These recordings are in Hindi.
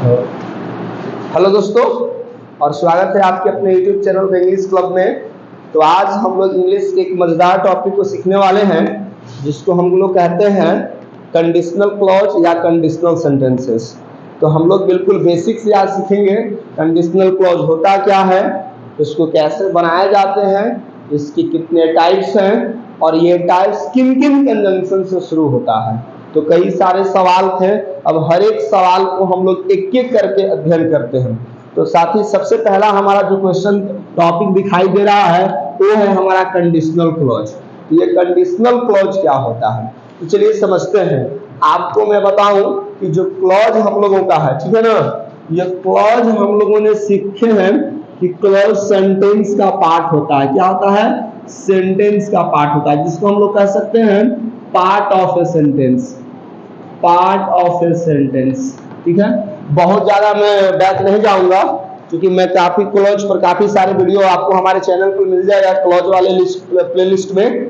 हेलो दोस्तों, और स्वागत है आपके अपने YouTube चैनल पे इंग्लिश क्लब में। तो आज हम लोग इंग्लिश के एक मजेदार टॉपिक को सीखने वाले हैं, जिसको हम लोग कहते हैं कंडीशनल क्लॉज या कंडीशनल सेंटेंसेस। तो हम लोग बिल्कुल बेसिक से आज सीखेंगे कंडीशनल क्लॉज होता क्या है, इसको कैसे बनाए जाते हैं, इसके कितने टाइप्स हैं और ये टाइप्स किन किन कंजंक्शन से शुरू होता है। तो कई सारे सवाल थे, अब हर एक सवाल को हम लोग एक एक करके अध्ययन करते हैं। तो साथ ही सबसे पहला हमारा जो क्वेश्चन टॉपिक दिखाई दे रहा है वो है हमारा कंडीशनल क्लॉज। तो ये कंडीशनल क्लॉज क्या होता है, तो चलिए समझते हैं। आपको मैं बताऊं कि जो क्लॉज हम लोगों का है, ठीक है ना, ये क्लॉज हम लोगों ने सीखे हैं कि क्लॉज सेंटेंस का पार्ट होता है। क्या होता है? सेंटेंस का पार्ट होता है, जिसको हम लोग कह सकते हैं part of a sentence. Part of a sentence, ठीक है। बहुत ज्यादा मैं बैक नहीं जाऊंगा, क्योंकि मैं काफी क्लॉज पर काफी सारे वीडियो आपको हमारे चैनल पर मिल जाएगा क्लॉज वाले प्लेलिस्ट में।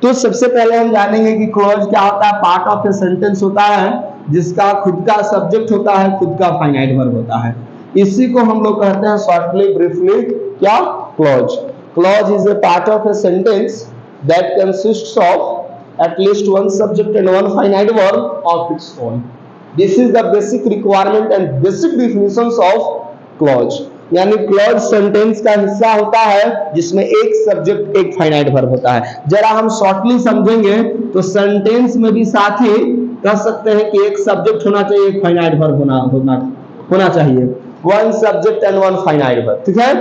तो सबसे पहले हम जानेंगे कि क्लॉज क्या होता है। पार्ट ऑफ ए सेंटेंस होता है जिसका खुद का सब्जेक्ट होता है, खुद का फाइनाइट वर्ब होता है। इसी को हम लोग कहते हैं शॉर्टली ब्रीफली क्या? Clause. Clause is a part of a sentence that consists of at least one subject and one finite verb of its own. This is the basic requirement and basic definitions of clause. यानी क्लॉज सेंटेंस का हिस्सा होता है जिसमें एक सब्जेक्ट एक फाइनाइट वर्ब होता है। जरा हम शॉर्टली समझेंगे तो सेंटेंस में भी साथ ही कह सकते हैं कि एक सब्जेक्ट होना चाहिए, एक फाइनाइट वर्ब होना चाहिए। One subject and one finite verb, ठीक है।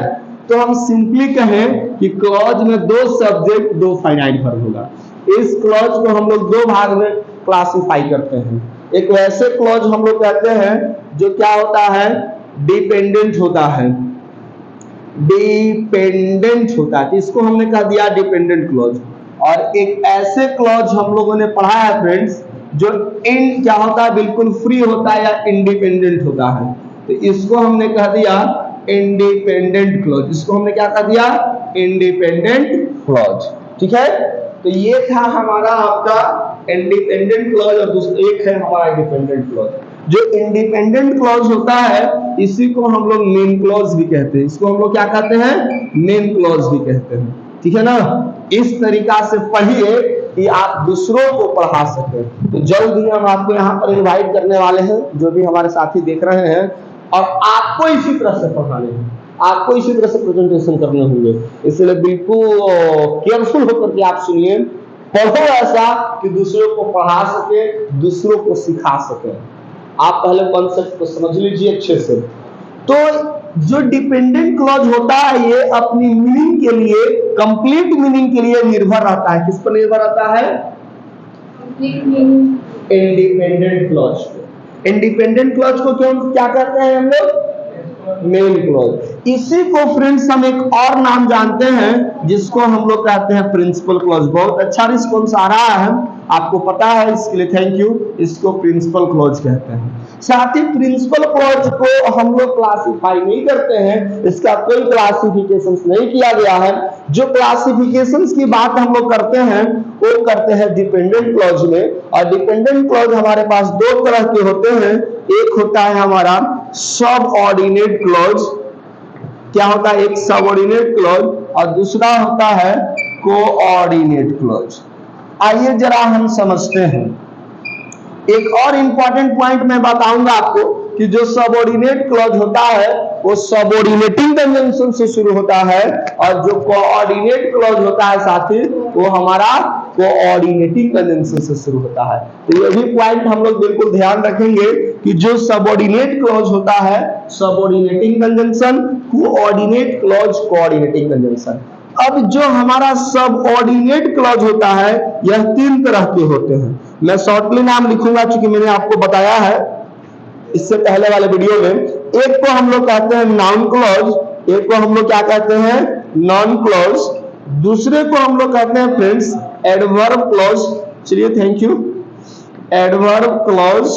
तो हम सिंपली कहें कि क्लॉज में दो सब्जेक्ट दो फाइनाइट वर्ब होगा। इस क्लॉज को हम लोग दो भाग में क्लासिफाई करते हैं। एक वैसे क्लॉज हम लोग कहते हैं जो क्या होता है, डिपेंडेंट होता है। डिपेंडेंट होता है, इसको हमने कह दिया डिपेंडेंट क्लॉज। और एक ऐसे क्लॉज हम लोगों ने पढ़ा है फ्रेंड्स, जो इन क्या होता है, बिल्कुल फ्री होता है या इंडिपेंडेंट होता है। तो इसको हमने कह दिया इंडिपेंडेंट क्लॉज। इसको हमने क्या कह दिया? इंडिपेंडेंट क्लॉज, ठीक है। तो ये था हमारा आपका इंडिपेंडेंट क्लॉज, और दूसरा एक है हमारा डिपेंडेंट क्लॉज। जो इंडिपेंडेंट क्लॉज होता है इसी को हम लोग मेन क्लॉज भी कहते हैं। इसको हम लोग क्या कहते हैं? मेन क्लॉज भी कहते हैं, ठीक है ना। इस तरीका से पढ़िए कि आप दूसरों को पढ़ा सके। तो जल्द ही हम आपको यहाँ पर इनवाइट करने वाले हैं, जो भी हमारे साथी देख रहे हैं, और आपको इसी तरह से पढ़ाने हैं, आपको इसी तरह से प्रेजेंटेशन करने होंगे। इसलिए बिल्कुल केयरफुल होकर के आप सुनिए, पढ़ो ऐसा कि दूसरों को पढ़ा सके, दूसरों को सिखा सके। आप पहले कॉन्सेप्ट को समझ लीजिए अच्छे से। तो जो डिपेंडेंट क्लॉज होता है ये अपनी मीनिंग के लिए, कंप्लीट मीनिंग के लिए निर्भर रहता है। किस पर निर्भर रहता है? इंडिपेंडेंट क्लॉज को। इंडिपेंडेंट क्लॉज को क्यों क्या कहते हैं हम लोग? Main clause. इसी को फ्रेंड्स हम एक और नाम जानते हैं जिसको हम लोग कहते हैं प्रिंसिपल क्लॉज। बहुत अच्छा रिस्पॉन्स आ रहा है, आपको पता है, इसके लिए थैंक यू। इसको प्रिंसिपल क्लॉज कहते हैं। साथ ही प्रिंसिपल क्लॉज को हम लोग क्लासिफाई नहीं करते हैं, इसका कोई क्लासिफिकेशन नहीं किया गया है। जो क्लासिफिकेशन की बात हम लोग करते हैं वो करते हैं डिपेंडेंट क्लॉज में। और डिपेंडेंट क्लॉज हमारे पास दो तरह के होते हैं। एक होता है हमारा सबऑर्डिनेट क्लॉज। क्या होता है? एक सबऑर्डिनेट क्लॉज, और दूसरा होता है कोऑर्डिनेट क्लॉज। आइए जरा हम समझते हैं। एक और इंपॉर्टेंट पॉइंट मैं बताऊंगा आपको कि जो सबऑर्डिनेट क्लॉज होता है वो सबऑर्डिनेटिंग कंजंक्शन से शुरू होता है, और जो कोऑर्डिनेट क्लॉज होता है साथी वो हमारा कोऑर्डिनेटिंग कंजंक्शन से शुरू होता है। तो ये भी पॉइंट हम लोग बिल्कुल ध्यान रखेंगे कि जो सबऑर्डिनेट क्लॉज होता है subordinating conjunction, coordinate clause coordinating conjunction. अब जो हमारा सबऑर्डिनेट क्लॉज होता है यह तीन तरह के होते हैं। मैं शॉर्टली नाम लिखूंगा क्योंकि मैंने आपको बताया है इससे पहले वाले वीडियो में। एक को हम लोग कहते हैं नाउन क्लॉज, एक को हम लोग क्या कहते हैं? Noun clause. दूसरे को हम लोग कहते हैं फ्रेंड्स एडवर्ब क्लॉज। चलिए थैंक यू, एडवर्ब क्लॉज।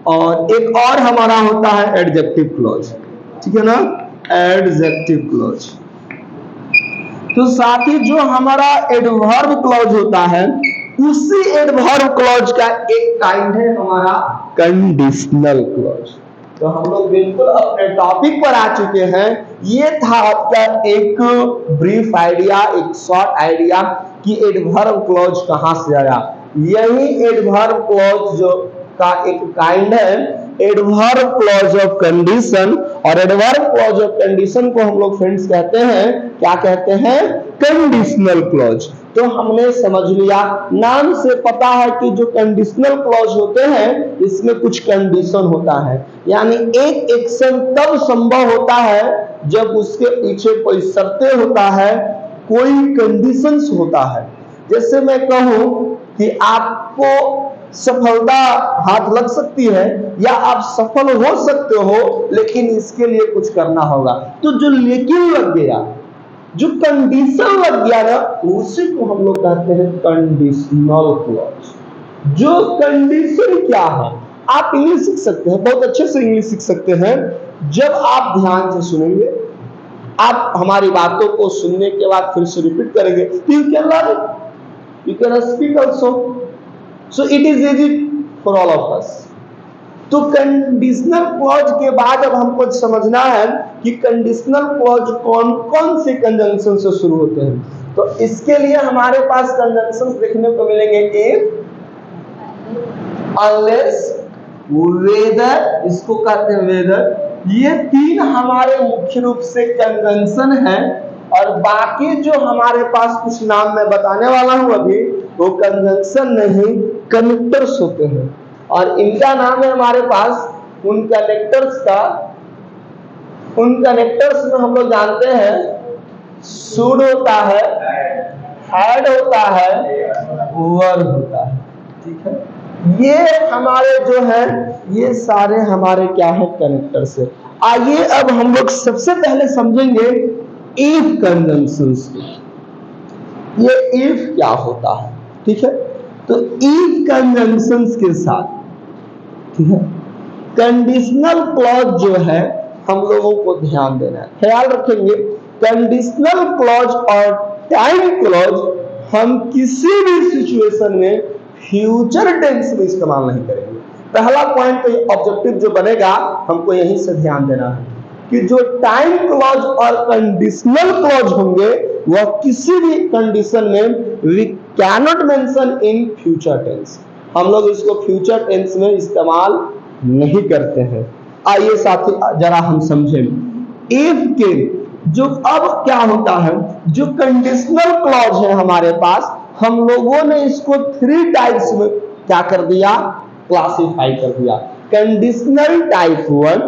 और एक और हमारा होता है एडजेक्टिव क्लॉज, ठीक है ना, एडजेक्टिव क्लॉज। तो साथ ही जो हमारा एडवर्ब क्लॉज होता है उसी एडवर्ब क्लॉज का एक काइंड है हमारा कंडीशनल क्लॉज। तो हम लोग बिल्कुल अपने टॉपिक पर आ चुके हैं। ये था आपका एक ब्रीफ आइडिया, एक शॉर्ट आइडिया कि एडवर्ब क्लॉज कहां से आया। यही एडवर्ब क्लॉज जो का एक काइंड है एडवर्ब क्लॉज ऑफ कंडीशन, और एडवर्ब क्लॉज ऑफ कंडीशन को हम लोग फ्रेंड्स कहते हैं, क्या कहते हैं, कंडीशनल क्लॉज। तो हमने समझ लिया, नाम से पता है कि जो कंडीशनल क्लॉज होते हैं इसमें कुछ कंडीशन होता है, यानी एक एक्शन तब संभव होता है जब उसके पीछे कोई शर्तें होता है, कोई कंडीशंस होता है। जैसे मैं कहूं कि आपको सफलता हाथ लग सकती है या आप सफल हो सकते हो, लेकिन इसके लिए कुछ करना होगा। तो जो लेकिन लग गया, जो कंडीशन लग गया ना, उसी को हम लोग कहते हैं कंडीशनल क्लॉज। जो कंडीशन क्या है, आप इंग्लिश सीख सकते हैं, बहुत अच्छे से इंग्लिश सीख सकते हैं जब आप ध्यान से सुनेंगे। आप हमारी बातों को सुनने के बाद फिर से रिपीट करेंगे, you can learn, you can speak also, so it is easy for all of us. तो कंडीशनल क्लॉज के बाद अब हमको समझना है कि कंडीशनल क्लॉज कौन कौन से कंजंक्शन से शुरू होते हैं। तो इसके लिए हमारे पास कंजंक्शन देखने को मिलेंगे, इफ, अनलेस, वेदर, इसको कहते हैं वेदर। ये तीन हमारे मुख्य रूप से कंजंक्शन हैं, और बाकी जो हमारे पास कुछ नाम मैं बताने वाला हूं अभी, वो कंजंक्शन नहीं कनेक्टर्स होते हैं, और इनका नाम है हमारे पास उन कनेक्टर्स का। उन कनेक्टर्स में हम लोग जानते हैं शुड होता है, हैड होता है, वर होता है, ठीक है। ये हमारे जो है, ये सारे हमारे क्या है, कनेक्टर्स है। आइए अब हम लोग सबसे पहले समझेंगे इफ कंजंक्शंस को। ये इफ क्या होता है, ठीक है। तो इफ कंजंक्शंस के साथ, ठीक है, कंडीशनल क्लॉज जो है हम लोगों को ध्यान देना है, ख्याल रखेंगे। कंडीशनल क्लॉज और टाइम क्लॉज हम किसी भी सिचुएशन में फ्यूचर टेंस में इस्तेमाल नहीं करेंगे। पहला पॉइंट तो ऑब्जेक्टिव जो बनेगा हमको यहीं से ध्यान देना है कि जो टाइम क्लॉज और कंडीशनल क्लॉज होंगे वह किसी भी कंडीशन में we cannot mention in future tense, हम लोग इसको फ्यूचर टेंस में इस्तेमाल नहीं करते हैं। आइए साथी जरा हम समझें इफ के जो अब क्या होता है, जो कंडीशनल क्लॉज है हमारे पास, हम लोगों ने इसको 3 टाइप्स में क्या कर दिया, क्लासिफाई कर दिया। कंडीशनल टाइप 1,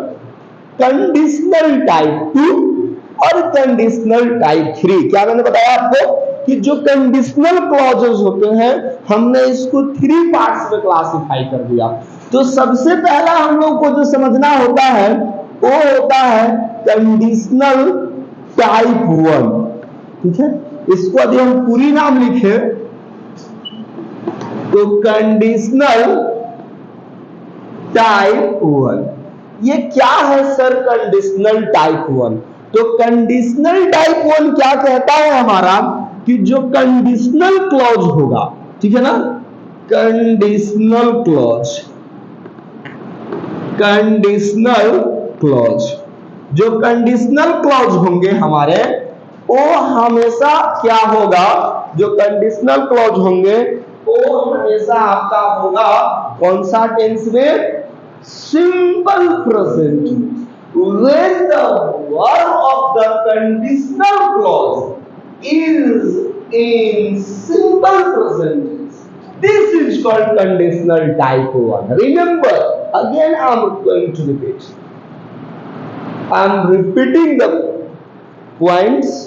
कंडीशनल टाइप 2 और कंडीशनल टाइप 3। क्या मैंने बताया आपको कि जो कंडीशनल क्लॉजेस होते हैं हमने इसको 3 पार्ट्स में क्लासिफाई कर दिया। तो सबसे पहला हम लोग को जो समझना होता है वो होता है कंडीशनल टाइप 1, ठीक है। इसको यदि हम पूरी नाम लिखे तो कंडीशनल टाइप 1। ये क्या है सर कंडीशनल टाइप 1? तो कंडीशनल टाइप 1 क्या कहता है हमारा कि जो कंडीशनल क्लॉज होगा, ठीक है ना, कंडीशनल क्लॉज, कंडीशनल क्लॉज, जो कंडीशनल क्लॉज होंगे हमारे वो हमेशा क्या होगा, जो कंडीशनल क्लॉज होंगे वो हमेशा आपका होगा कौन सा टेंस में, simple present tense. When the verb of the conditional clause is in simple present tense, this is called conditional type 1. Remember, again I am going to repeat. I am repeating the points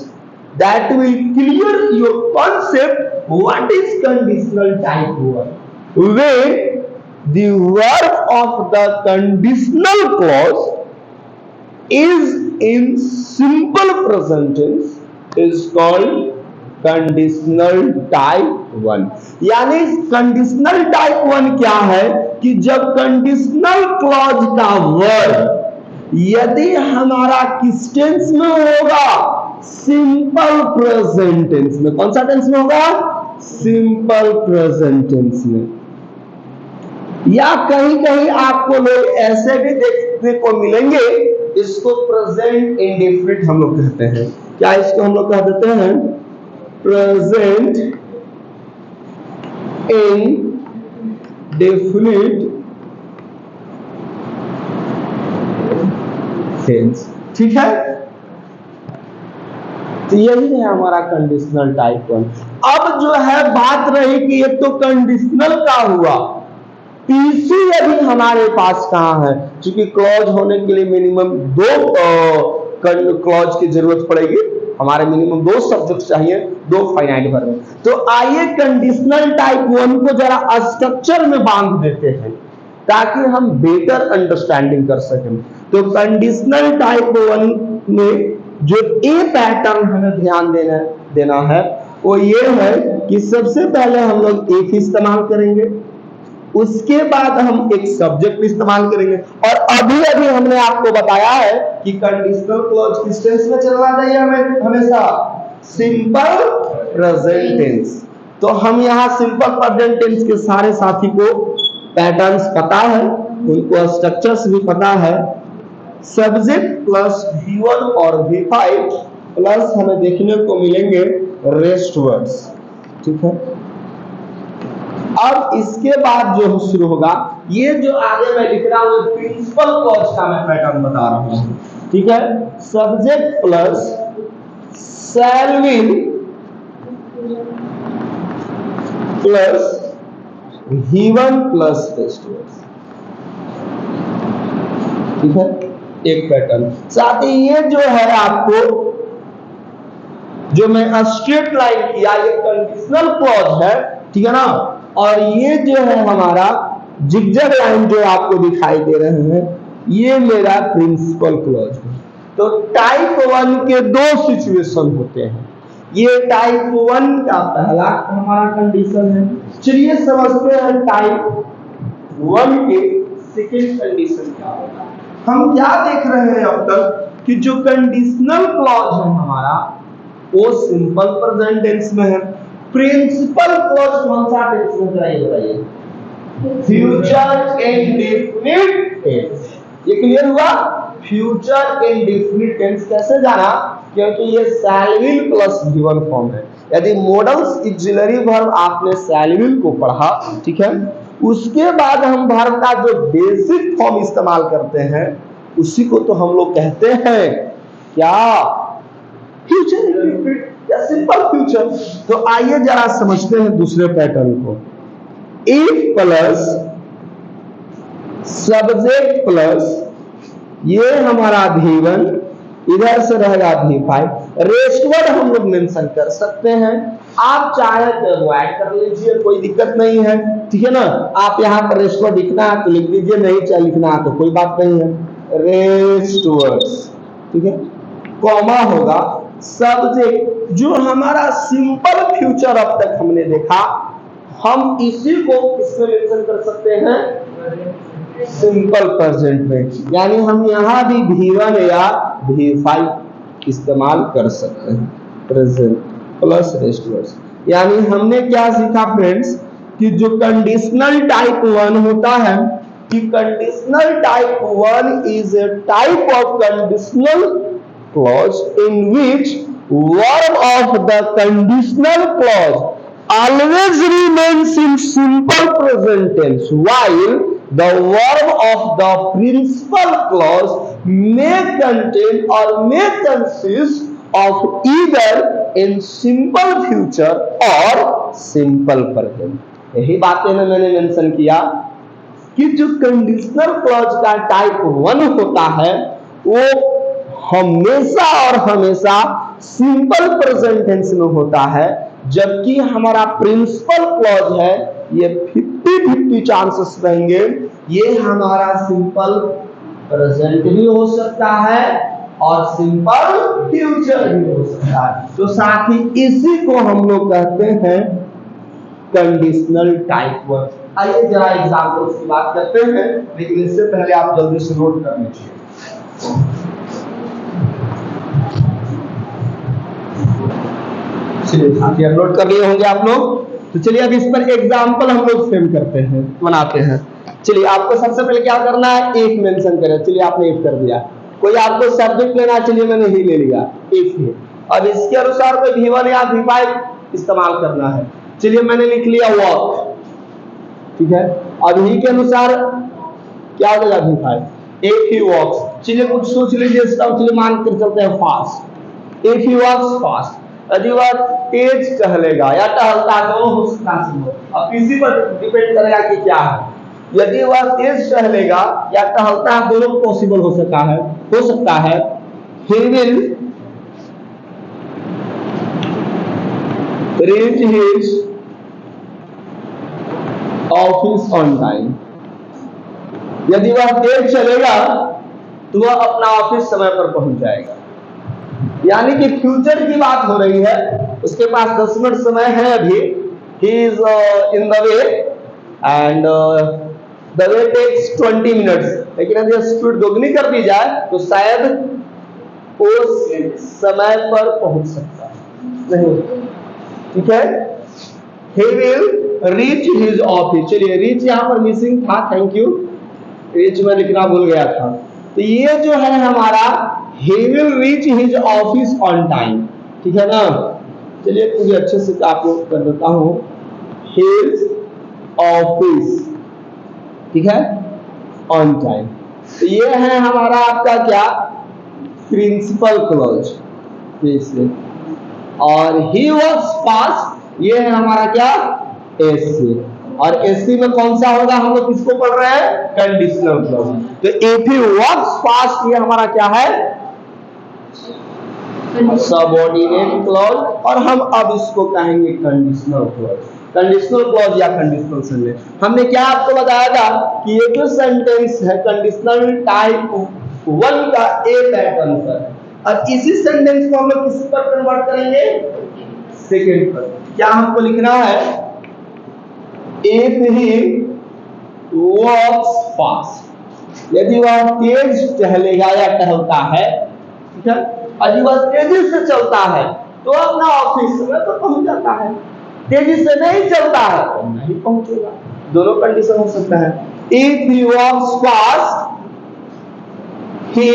that will clear your concept what is conditional type 1. When the verb of the conditional clause is in simple present tense is called conditional type 1। यानी कंडीशनल टाइप 1 क्या है कि जब कंडीशनल क्लॉज का वर्ब यदि हमारा किस टेंस में होगा, सिंपल प्रेजेंट टेंस में। कौन सा टेंस में होगा, सिंपल प्रेजेंट टेंस में। या कहीं कहीं आपको लोग ऐसे भी देखने को मिलेंगे, इसको प्रेजेंट इंडेफिनिट हम लोग कहते हैं। क्या इसको हम लोग कह देते हैं? Present indefinite tense. ठीक है, तो यही है हमारा कंडीशनल टाइप 1। अब जो है बात रही कि ये तो कंडीशनल का हुआ, पीसी अभी हमारे पास कहां है? क्योंकि क्लॉज होने के लिए मिनिमम 2 क्लॉज की जरूरत पड़ेगी, हमारे मिनिमम 2 सब्जेक्ट चाहिए, 2 फाइनाइट वर्ब। तो आइए कंडीशनल टाइप 1 को जरा स्ट्रक्चर में बांध देते हैं ताकि हम बेटर अंडरस्टैंडिंग कर सकें। तो कंडीशनल टाइप 1 में जो ए पैटर्न हमें ध्यान देना है वो ये है कि सबसे पहले हम लोग एक ही इस्तेमाल करेंगे, उसके बाद हम एक सब्जेक्ट इस्तेमाल करेंगे। और अभी अभी हमने आपको बताया है कि कंडीशनल क्लॉज किस टेंस में चलना चाहिए हमें हमेशा? Simple present tense. तो हम यहाँ सिंपल प्रेजेंट टेंस के सारे साथी को पैटर्न्स पता है, उनको स्ट्रक्चर्स भी पता है। सब्जेक्ट प्लस V1 और V5 प्लस हमें देखने को मिलेंगे रेस्ट वर्ड्स। ठीक है, अब इसके बाद जो शुरू होगा, ये जो आगे मैं लिख रहा हूं प्रिंसिपल क्लॉज का मैं पैटर्न बता रहा हूं। ठीक है, subject plus shell will plus V1 plus rest words. ठीक है, एक पैटर्न। साथ ही ये जो है आपको जो मैं स्ट्रेट लाइन किया, ये कंडीशनल क्लॉज है, ठीक है ना। और ये जो है हमारा जिगजैग लाइन जो आपको दिखाई दे रहे हैं, ये मेरा प्रिंसिपल क्लॉज है। तो टाइप 1 के 2 सिचुएशन होते हैं। ये टाइप 1 का पहला हमारा कंडीशन है। चलिए समझते हैं टाइप 1 के सेकंड कंडीशन क्या होगा। हम क्या देख रहे हैं अब तक कि जो कंडीशनल क्लॉज है हमारा वो सिंपल प्रेजेंट टेंस में है। प्रिंसिपल क्लॉज कौन सा टेंस में बताइए? Future indefinite tense. ये क्लियर हुआ? फ्यूचर इंडेफिनिट टेंस कैसे जाना? क्योंकि ये शैल विल प्लस V1 फॉर्म है। यदि मॉडल्स ऑक्सिलरी वर्ब आपने शैल विल को पढ़ा, ठीक है, उसके बाद हम वर्ब का जो बेसिक फॉर्म इस्तेमाल करते हैं उसी को तो हम लोग कहते हैं क्या? फ्यूचर इंडेफिनिट या सिंपल फ्यूचर। तो आइए जरा समझते हैं दूसरे पैटर्न को। इफ प्लस सब्जेक्ट प्लस ये हमारा V1, इधर से रहेगा V5। रेस्ट वर्ड हम लोग मेंशन कर सकते हैं, आप चाहे तो वो ऐड कर लीजिए, कोई दिक्कत नहीं है, ठीक है ना। आप यहाँ पर रेस्ट वर्ड लिखना है तो लिख लीजिए, नहीं चाहे लिखना है तो कोई बात नहीं है। रेस्ट वर्ड्स, ठीक है, कॉमा होगा। सब्जेक्ट जो हमारा सिंपल फ्यूचर अब तक हमने देखा, हम इसी को किसमें मेंशन कर सकते हैं? सिंपल प्रेजेंट में। यानी हम यहाँ भी V1 या V5 इस्तेमाल कर सकते हैं। Present plus rest words. यानी हमने क्या सीखा फ्रेंड्स कि जो कंडीशनल टाइप 1 होता है, कि conditional type 1 is a type of conditional clause in which verb of the conditional clause always remains in simple present tense, while the verb of the principal clause may contain or may consist of either in simple future or simple present। यही बातें ना मैंने मेंशन किया कि जो कंडीशनल क्लॉज का टाइप 1 होता है वो हमेशा और हमेशा सिंपल प्रेजेंट टेंस में होता है, जबकि हमारा प्रिंसिपल क्लॉज है ये 50-50 चांसेस रहेंगे, ये हमारा सिंपल प्रेजेंट भी हो सकता है और सिंपल फ्यूचर भी हो सकता है। तो साथ ही इसी को हम लोग कहते हैं कंडीशनल टाइप 1। आइए जरा एग्जांपल्स की बात करते हैं, लेकिन इससे पहले आप जल्दी से नोट कर लीजिए। चलिए नोट कर लिए होंगे आप लोग। तो चलिए अब इस पर एग्जाम्पल हम लोग फ्रेम करते हैं, बनाते हैं। चलिए आपको सबसे पहले क्या करना है, इफ मेंशन करें। चलिए आपने इफ कर दिया। कोई आपको सब्जेक्ट लेना, चलिए मैंने ही ले लिया, इफ है। अब इसके अनुसार कोई V1 या V5 इस्तेमाल करना है। चलिए मैंने लिख लिया वर्क, ठीक है। अब ही के अनुसार क्या हो जाएगा V5, इफ ही वर्क्स। चलिए कुछ सोच लीजिए इसका, चलिए मान कर चलते हैं fast. If he works fast, यदि वह तेज टहलेगा या टहलता है, दोनों हो सकता है। अब किसी पर डिपेंड करेगा कि क्या है। यदि वह तेज टहलेगा या टहलता है, दोनों पॉसिबल हो सकता है, he will reach his office on time. यदि वह तेज चलेगा तो वह अपना ऑफिस समय पर पहुंच जाएगा। यानी कि फ्यूचर की बात हो रही है, उसके पास 10 मिनट समय है अभी। he is in the way and the way takes 20 minutes, लेकिन यदि स्पीड दोगुनी कर दी जाए तो शायद उस समय पर पहुंच सकता है। नहीं, ठीक है। he will reach his office। चलिए रीच यहां पर मिसिंग था, थैंक यू, रीच में लिखना भूल गया था। तो ये जो है हमारा he will reach his office on time, ठीक है ना। चलिए मुझे अच्छे से आपको कर देता हूं, his office, ठीक है, ऑन टाइम। तो ये है हमारा आपका क्या, प्रिंसिपल क्लॉज। और ही वर्क्स फास्ट, ये है हमारा क्या, एससी। और एससी में कौन सा होगा, हम लोग किसको पढ़ रहे हैं, कंडीशनल क्लॉज। तो इफ ही वर्क्स फास्ट, ये हमारा क्या है, सबऑर्डिनेट क्लॉज। और हम अब इसको कहेंगे कंडीशनल क्लॉज, कंडीशनल क्लॉज या कंडीशनल सेंटेंस। हमने क्या आपको बताया था कि ये जो सेंटेंस है कंडीशनल टाइप 1 का ए पैटर्न पर, और इसी सेंटेंस को हम लोग किस पर कन्वर्ट करेंगे, सेकंड पर। क्या हमको लिखना है, इफ ही वॉक्स फास्ट, यदि वह तेज टहलेगा या टहलता है, ठीक है। यदि वह तेजी से चलता है तो अपना ऑफिस समय पर पहुंच जाता है, तेजी से नहीं चलता है तो नहीं पहुंचेगा। दोनों कंडीशन हो सकता है। इफ ही वॉक्स फास्ट, ही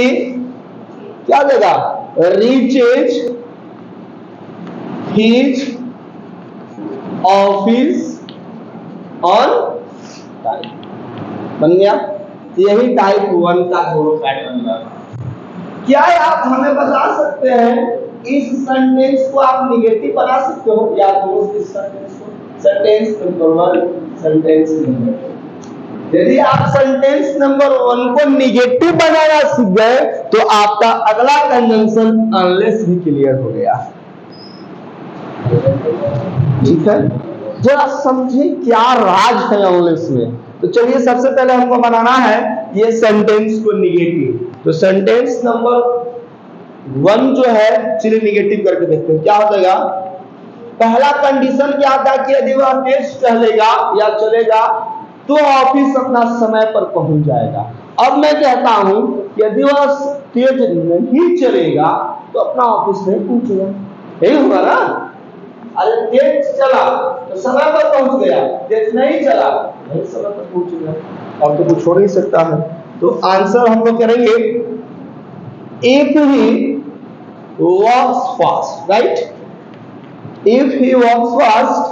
क्या देगा, reaches his office on time. बन गया। यही टाइप 1 का दोनों पैटर्न है। क्या आप हमें बता सकते हैं इस सेंटेंस को आप निगेटिव बना सकते हो या दोनों इस सेंटेंस को, सेंटेंस नंबर 1, सेंटेंस नंबर 2। यदि आप सेंटेंस नंबर 1 को निगेटिव बनाना सीख गए तो आपका अगला कंजंक्शन अनलेस भी क्लियर हो गया, ठीक है। जरा समझिए क्या राज है अनलेस में। तो चलिए सबसे पहले हमको बनाना है ये सेंटेंस को निगेटिव। तो सेंटेंस नंबर 1 जो है, चलिए निगेटिव करके देखते हैं क्या हो जाएगा। पहला कंडीशन क्या था कि यदि वह तेज चलेगा या चलेगा तो ऑफिस अपना समय पर पहुंच जाएगा। अब मैं कहता हूं यदि वह तेज नहीं चलेगा तो अपना ऑफिस नहीं पहुंचेगा, यही होगा ना। अरे तेज चला तो समय पर पहुंच गया, तेज नहीं चला नहीं समय पर पहुंचेगा, और तो कुछ हो नहीं सकता है। तो आंसर हम लोग करेंगे if he walks fast, right. If he walks fast,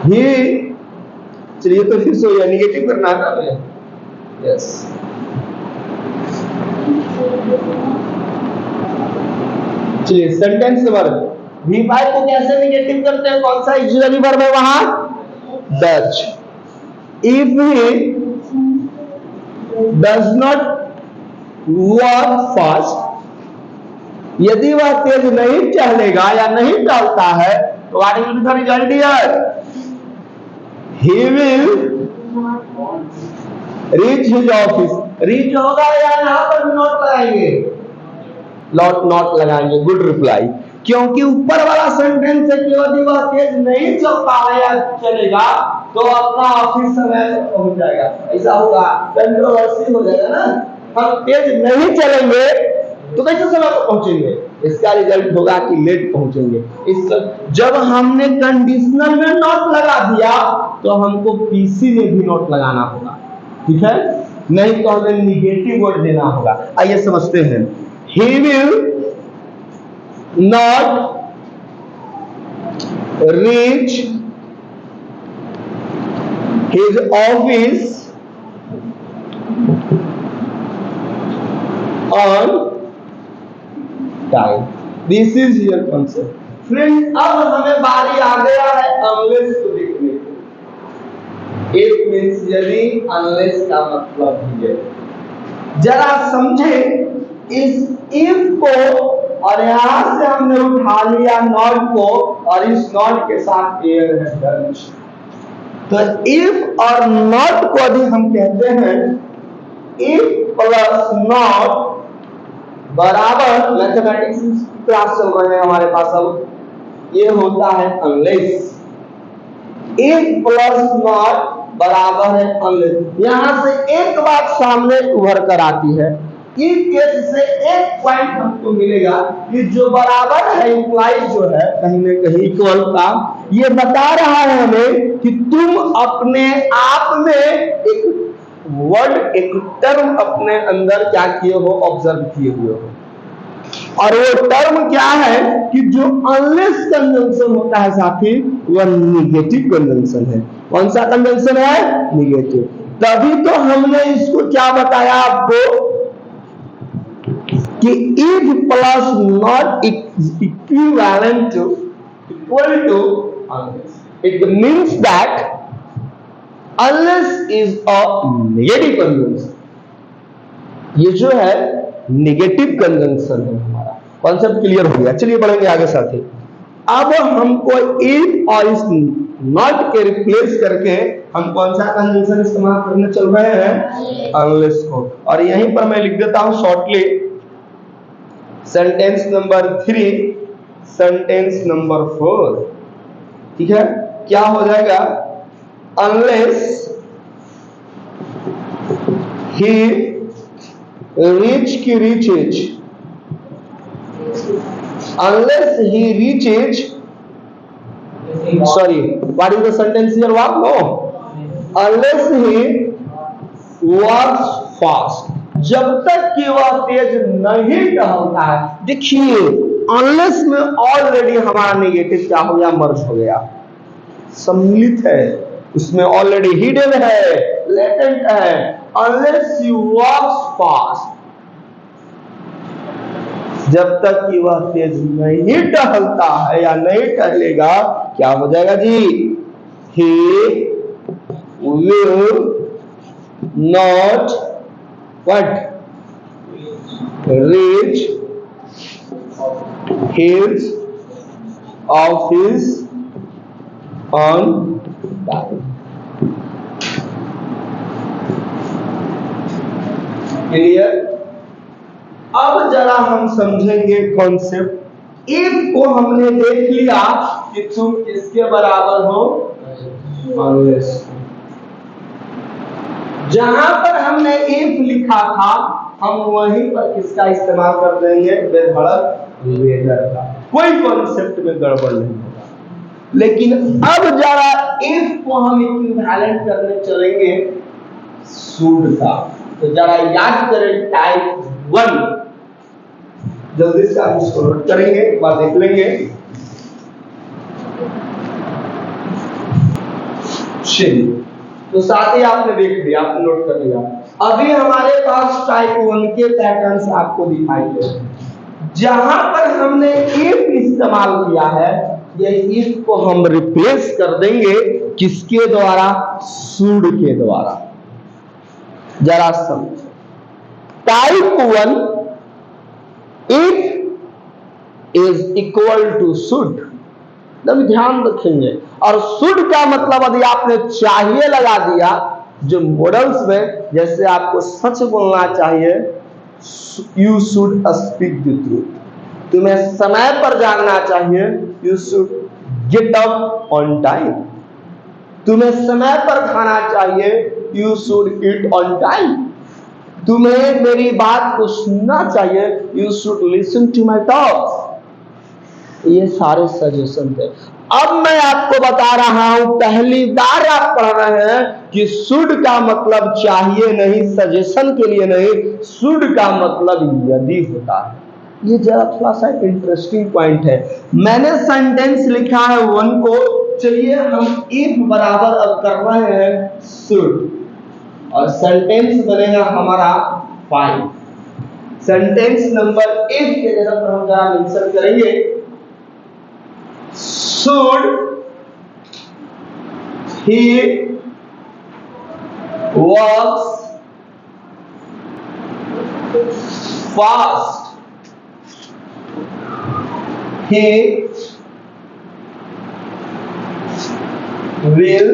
he, चलिए तो फिर से निगेटिव करना है ना हमें, यस। चलिए सेंटेंस नंबर V5 को कैसे निगेटिव करते हैं, कौन सा ऑक्सिलरी वर्ब है वहां, does. If he does not walk fast, यदि वह तेज नहीं चलेगा या नहीं चलता है तो what will be the result here, he will reach his office. Reach होगा या यहां पर नॉट लगाएंगे, नॉट लगाएंगे, गुड रिप्लाई। क्योंकि ऊपर वाला सेंटेंस है कि यदि वह तेज नहीं चलता है या चलेगा तो अपना ऑफिस समय पर पहुंच जाएगा। ऐसा होगा, कंट्रोवर्सी हो जाएगा ना। हम तेज नहीं चलेंगे तो कैसे समय पर पहुंचेंगे, इसका रिजल्ट होगा कि लेट पहुंचेंगे। इसका जब हमने कंडीशनल में नॉट लगा दिया तो हमको पीसी में भी नॉट लगाना होगा, ठीक है, नहीं तो हमें निगेटिव वर्ड देना होगा। आइए समझते हैं। ही will not reach his office on time. This is your concept. Friends, अब हमें बारी आ गया है unless को देखने की। If means यदि, unless का मतलब ये। जरा समझे इस if को, और यहां से हमने उठा लिया not को, और इस not के साथ air है done। तो if और not को यदि हम कहते हैं if प्लस not बराबर, मैथमेटिक्स क्लास चल रहे हैं हमारे पास, अब ये होता है unless। if प्लस not बराबर है unless। यहां से एक बात सामने उभर कर आती है, इस केस से एक पॉइंट हमको मिलेगा कि जो बराबर है इंप्लाइज जो है कहीं ना कहीं इक्वल का, ये बता रहा है हमें कि तुम अपने आप में एक वर्ड, एक टर्म अपने अंदर क्या किए हो, ऑब्जर्व किए हुए हो। और वो टर्म क्या है कि जो अनलेस कंजंक्शन होता है साथी, वह निगेटिव कंजंक्शन है। कौन सा कंजंक्शन है? निगेटिव। तभी तो हमने इसको क्या बताया आपको कि if plus not equivalent to equal to unless, it means that unless is a negative conjunction। ये जो है नेगेटिव कंजंक्शन है हमारा। कॉन्सेप्ट क्लियर हो गया? चलिए बढ़ेंगे आगे साथी। अब हमको if और इस नॉट के रिप्लेस करके हम कौन सा कंजंक्शन इस्तेमाल करने चल रहे हैं? unless को। और यहीं पर मैं लिख देता हूं shortly sentence number 3, sentence number 4, ठीक है। क्या हो जाएगा? अनलेस ही रीच की reaches, unless he reaches, sorry, what is the sentence here? What? No, unless he works fast, जब तक कि वह तेज नहीं टहलता है। देखिए अनलेस में ऑलरेडी हमारा नेगेटिव क्या हो गया? मर्ज हो गया, सम्मिलित है, उसमें ऑलरेडी हिडन है, लेटेंट है। अनलेस यू वॉक्स फास्ट, जब तक कि वह तेज नहीं टहलता है या नहीं टहलेगा, क्या हो जाएगा जी? He will not what reach his office on time। Clear? अब जरा हम समझेंगे कॉन्सेप्ट। इफ को हमने देख लिया कि तुम किसके बराबर हो? unless। जहां पर हमने if लिखा था हम वहीं पर किसका इस्तेमाल कर देंगे? बेधड़क वेदर का। कोई कॉन्सेप्ट में गड़बड़ नहीं होगा। लेकिन अब जरा if को हम इक्विवेलेंट करने चलेंगे शुड का, तो जरा याद करें टाइप 1, जल्दी से आप इसको नोट करेंगे, एक बार देख लेंगे। चलिए, तो साथ ही आपने देख लिया, आपने नोट कर लिया। अभी हमारे पास टाइप 1 के पैटर्न्स आपको दिखाई दे रहे हैं। जहां पर हमने if इस्तेमाल किया है, ये if को हम रिप्लेस कर देंगे किसके द्वारा? शुड के द्वारा। जरा समझ, type 1 if is equal to should, तब ध्यान रखेंगे। और शुड का मतलब यदि आपने चाहिए लगा दिया, जो मॉडल्स में जैसे आपको सच बोलना चाहिए, you should speak the truth, तुम्हें समय पर जागना चाहिए, you should get up on time, तुम्हें समय पर खाना चाहिए, you should eat on time. तुम्हें मेरी बात को सुनना चाहिए, you should listen to my talks. ये सारे सजेशन थे। अब मैं आपको बता रहा हूं, पहली बार आप पढ़ रहे हैं कि शुड का मतलब चाहिए नहीं, सजेशन के लिए नहीं, शुड का मतलब यदि होता है। ये जरा थोड़ा सा इंटरेस्टिंग पॉइंट है। मैंने सेंटेंस लिखा है 1 को, चलिए हम इफ बराबर अब कर रहे हैं शुड, और सेंटेंस बनेगा हमारा 5। सेंटेंस नंबर 1 के जगह पर हम जरा मेंशन करेंगे should he walks fast, he will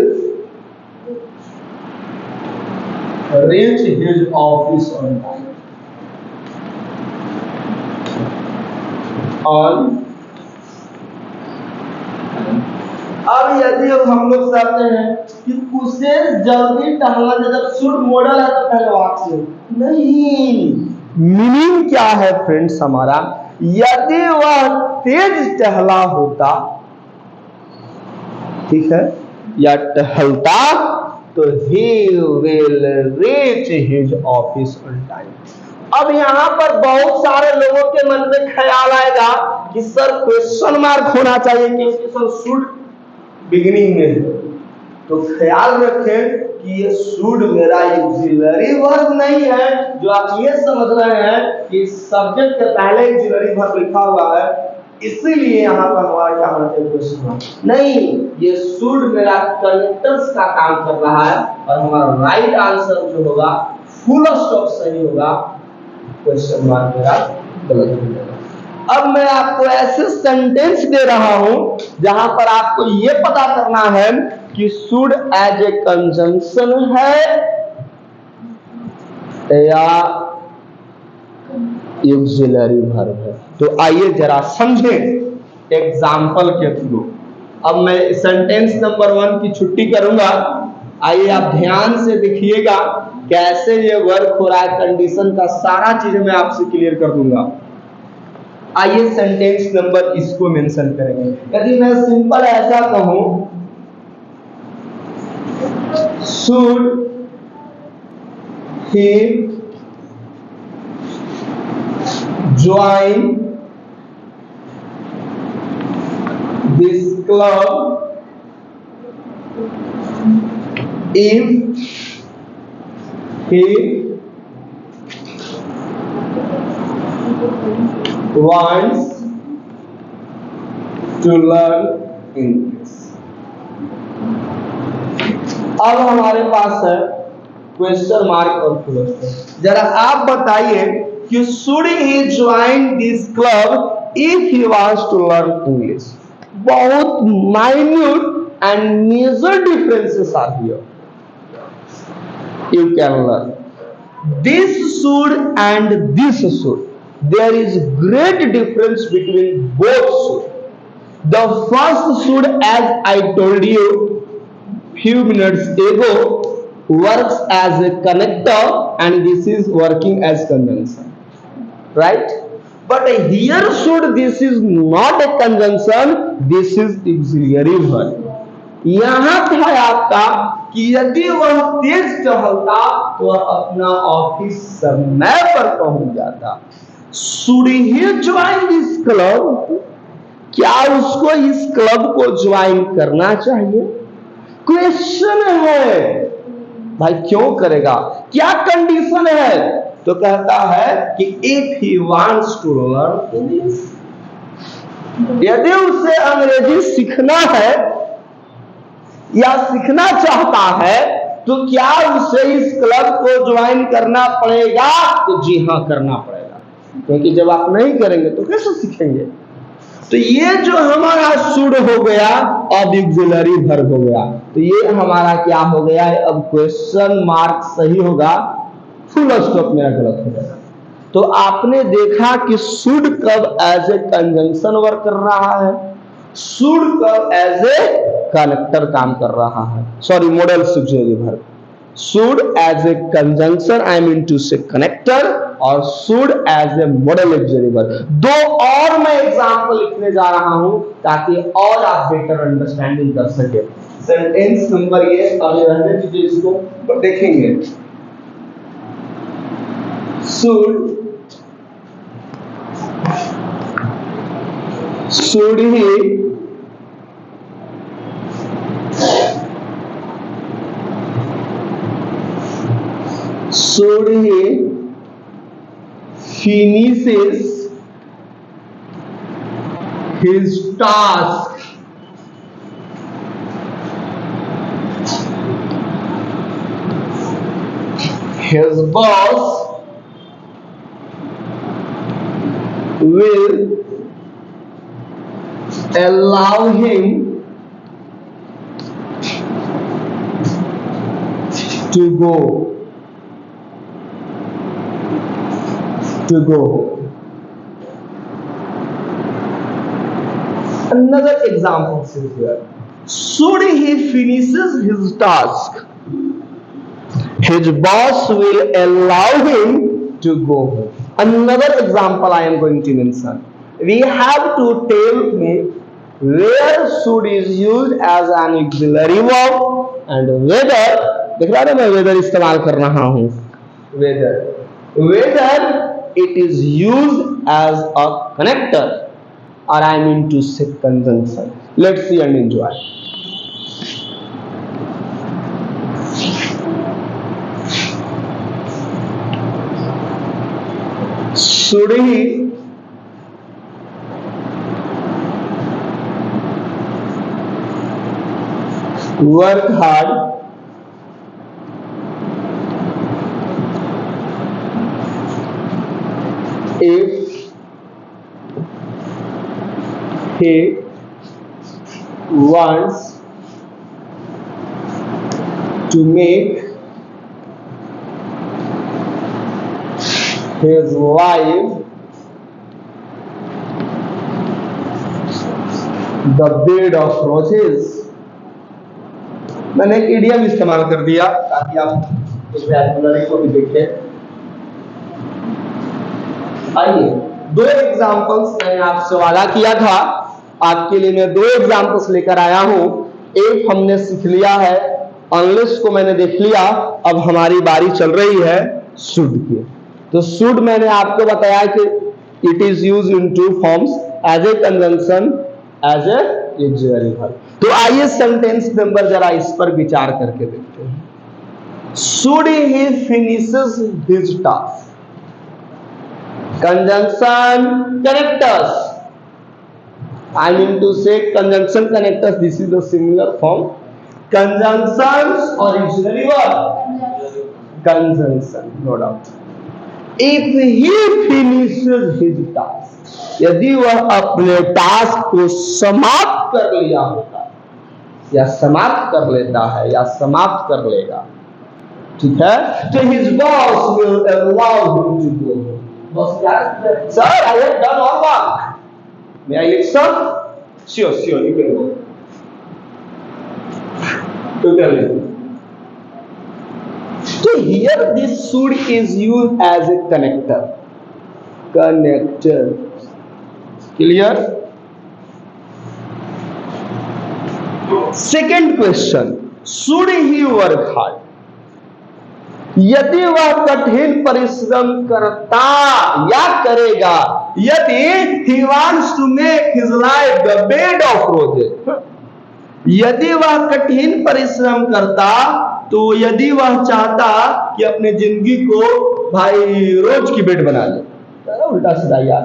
reach his office on time. अब यदि हम लोग चाहते हैं कि उसे जल्दी टहलना, जब शुड मॉडल है तो पहले वाक्य नहीं, मीनिंग क्या है फ्रेंड्स हमारा, यदि वह तेज टहला होता, ठीक है, या टहलता, तो he will reach his office on time. अब यहाँ पर बहुत सारे लोगों के मन में ख्याल आएगा कि सर क्वेश्चन मार्क होना चाहिए क्योंकि सर शुड बिगिनिंग में है। तो ख्याल रखें कि ये शुड मेरा ऑक्सिलरी वर्ब नहीं है, जो आप ये समझ रहे हैं कि सब्जेक्ट के पहले ऑक्सिलरी वर्ब लिखा हुआ है, इसीलिए यहाँ पर हमारा क्या होना चाहिए क्वेश्चन। नहीं, ये शुड मेरा कनेक्टर्स का काम कर रहा है, और हमारा राइट आंसर जो होगा फुल स्टॉप सही होगा, क्वेश्चन मार्क मेरा गलत हो जाएगा। अब मैं आपको ऐसे सेंटेंस दे रहा हूं जहां पर आपको ये पता करना है कि शुड एज ए कंजंक्शन है या ऑक्सिलरी वर्ब है। तो आइए जरा समझें एग्जाम्पल के थ्रू। अब मैं सेंटेंस नंबर 1 की छुट्टी करूंगा, आइए आप ध्यान से देखिएगा कैसे ये वर्क हो रहा है, कंडीशन का सारा चीज मैं आपसे क्लियर कर दूंगा। आइए सेंटेंस नंबर इसको मेंशन करेंगे। यदि मैं सिंपल ऐसा कहूं, should he join this club if he wants to learn English। अब हमारे पास है क्वेश्चन मार्क और फुल स्टॉप। जरा आप बताइए कि should he join this club if he wants to learn English. बहुत minute and major differences are here, you can learn this should and this should. There is great difference between both should. The first should, as I told you few minutes ago, works as a connector and this is working as conjunction, right? But here should, this is not a conjunction, this is auxiliary verb। यहां था आपका कि यदि वह तेज टहलता तो वह अपना ऑफिस समय पर पहुंच जाता। Should he join this club, क्या उसको इस क्लब को ज्वाइन करना चाहिए? क्वेश्चन है भाई, क्यों करेगा, क्या कंडीशन है? तो कहता है कि if he wants to learn English, यदि उसे अंग्रेजी सीखना है या सीखना चाहता है तो क्या उसे इस क्लब को ज्वाइन करना पड़ेगा? तो जी हाँ, करना पड़ेगा, क्योंकि जब आप नहीं करेंगे तो कैसे सीखेंगे। तो ये जो हमारा शुड हो गया अब ऑक्सिलरी वर्ब हो गया, तो ये हमारा क्या हो गया है, अब क्वेश्चन मार्क सही होगा, फुल स्टॉप मेरा गलत हो जाएगा। तो आपने देखा कि शुड कब एज ए कंजंक्शन वर्क कर रहा है, शुड कब एज ए कनेक्टर काम कर रहा है, sorry model auxiliary verb. should as a conjunction I mean to say connector और should as a modal auxiliary verb। दो और मैं एग्जांपल लिखने जा रहा हूं ताकि और आप बेटर अंडरस्टैंडिंग कर सके। सेंटेंस नंबर ये अभी रहने दीजिए, इसको देखेंगे। should he finishes his task his boss will allow him to go Another example is here. Should he finishes his task, his boss will allow him to go home. Another example I am going to mention. We have to tell me where should is used as an auxiliary verb and whether, देख रहा है मैं whether इस्तेमाल कर रहा हूँ, whether it is used as a connector or I mean to say conjunction. Let's see and enjoy. Should he work hard if he wants to make his wife the bed of roses। मैंने एक इडियम इस्तेमाल कर दिया ताकि आप इस वोकैबुलरी को भी देखें। आइए, दो एग्जांपल्स मैंने आपसे वादा किया था, आपके लिए मैं दो एग्जांपल्स लेकर आया हूं। एक हमने सीख लिया है, अनलेस को मैंने देख लिया, अब हमारी बारी चल रही है शुड की। तो शुड मैंने आपको बताया कि it is used in two forms, as a conjunction, as an auxiliary verb. तो आइए सेंटेंस नंबर जरा इस पर विचार करके देखते हैं। Should he finishes his task, conjunction connectors, I mean to say conjunction connectors, this is the similar form, conjunctions or auxiliary verb, conjunction, no doubt। if he finishes his task, यदि वह अपने टास्क को समाप्त कर लिया होता या समाप्त कर लेता है या समाप्त कर लेगा, ठीक है, तो his boss will allow him to go home। Boss said, sir, I have done all work. May I leave, sir? Sure, you can go. Totally. So here this should is used as a connector. Connector. Clear? Second question. Should he work hard? यदि वह कठिन परिश्रम करता या करेगा, यदि he wants to make his life the bed of roses, यदि वह कठिन परिश्रम करता, तो यदि वह चाहता कि अपने जिंदगी को भाई रोज की बेड बना ले, उल्टा सीधा यार।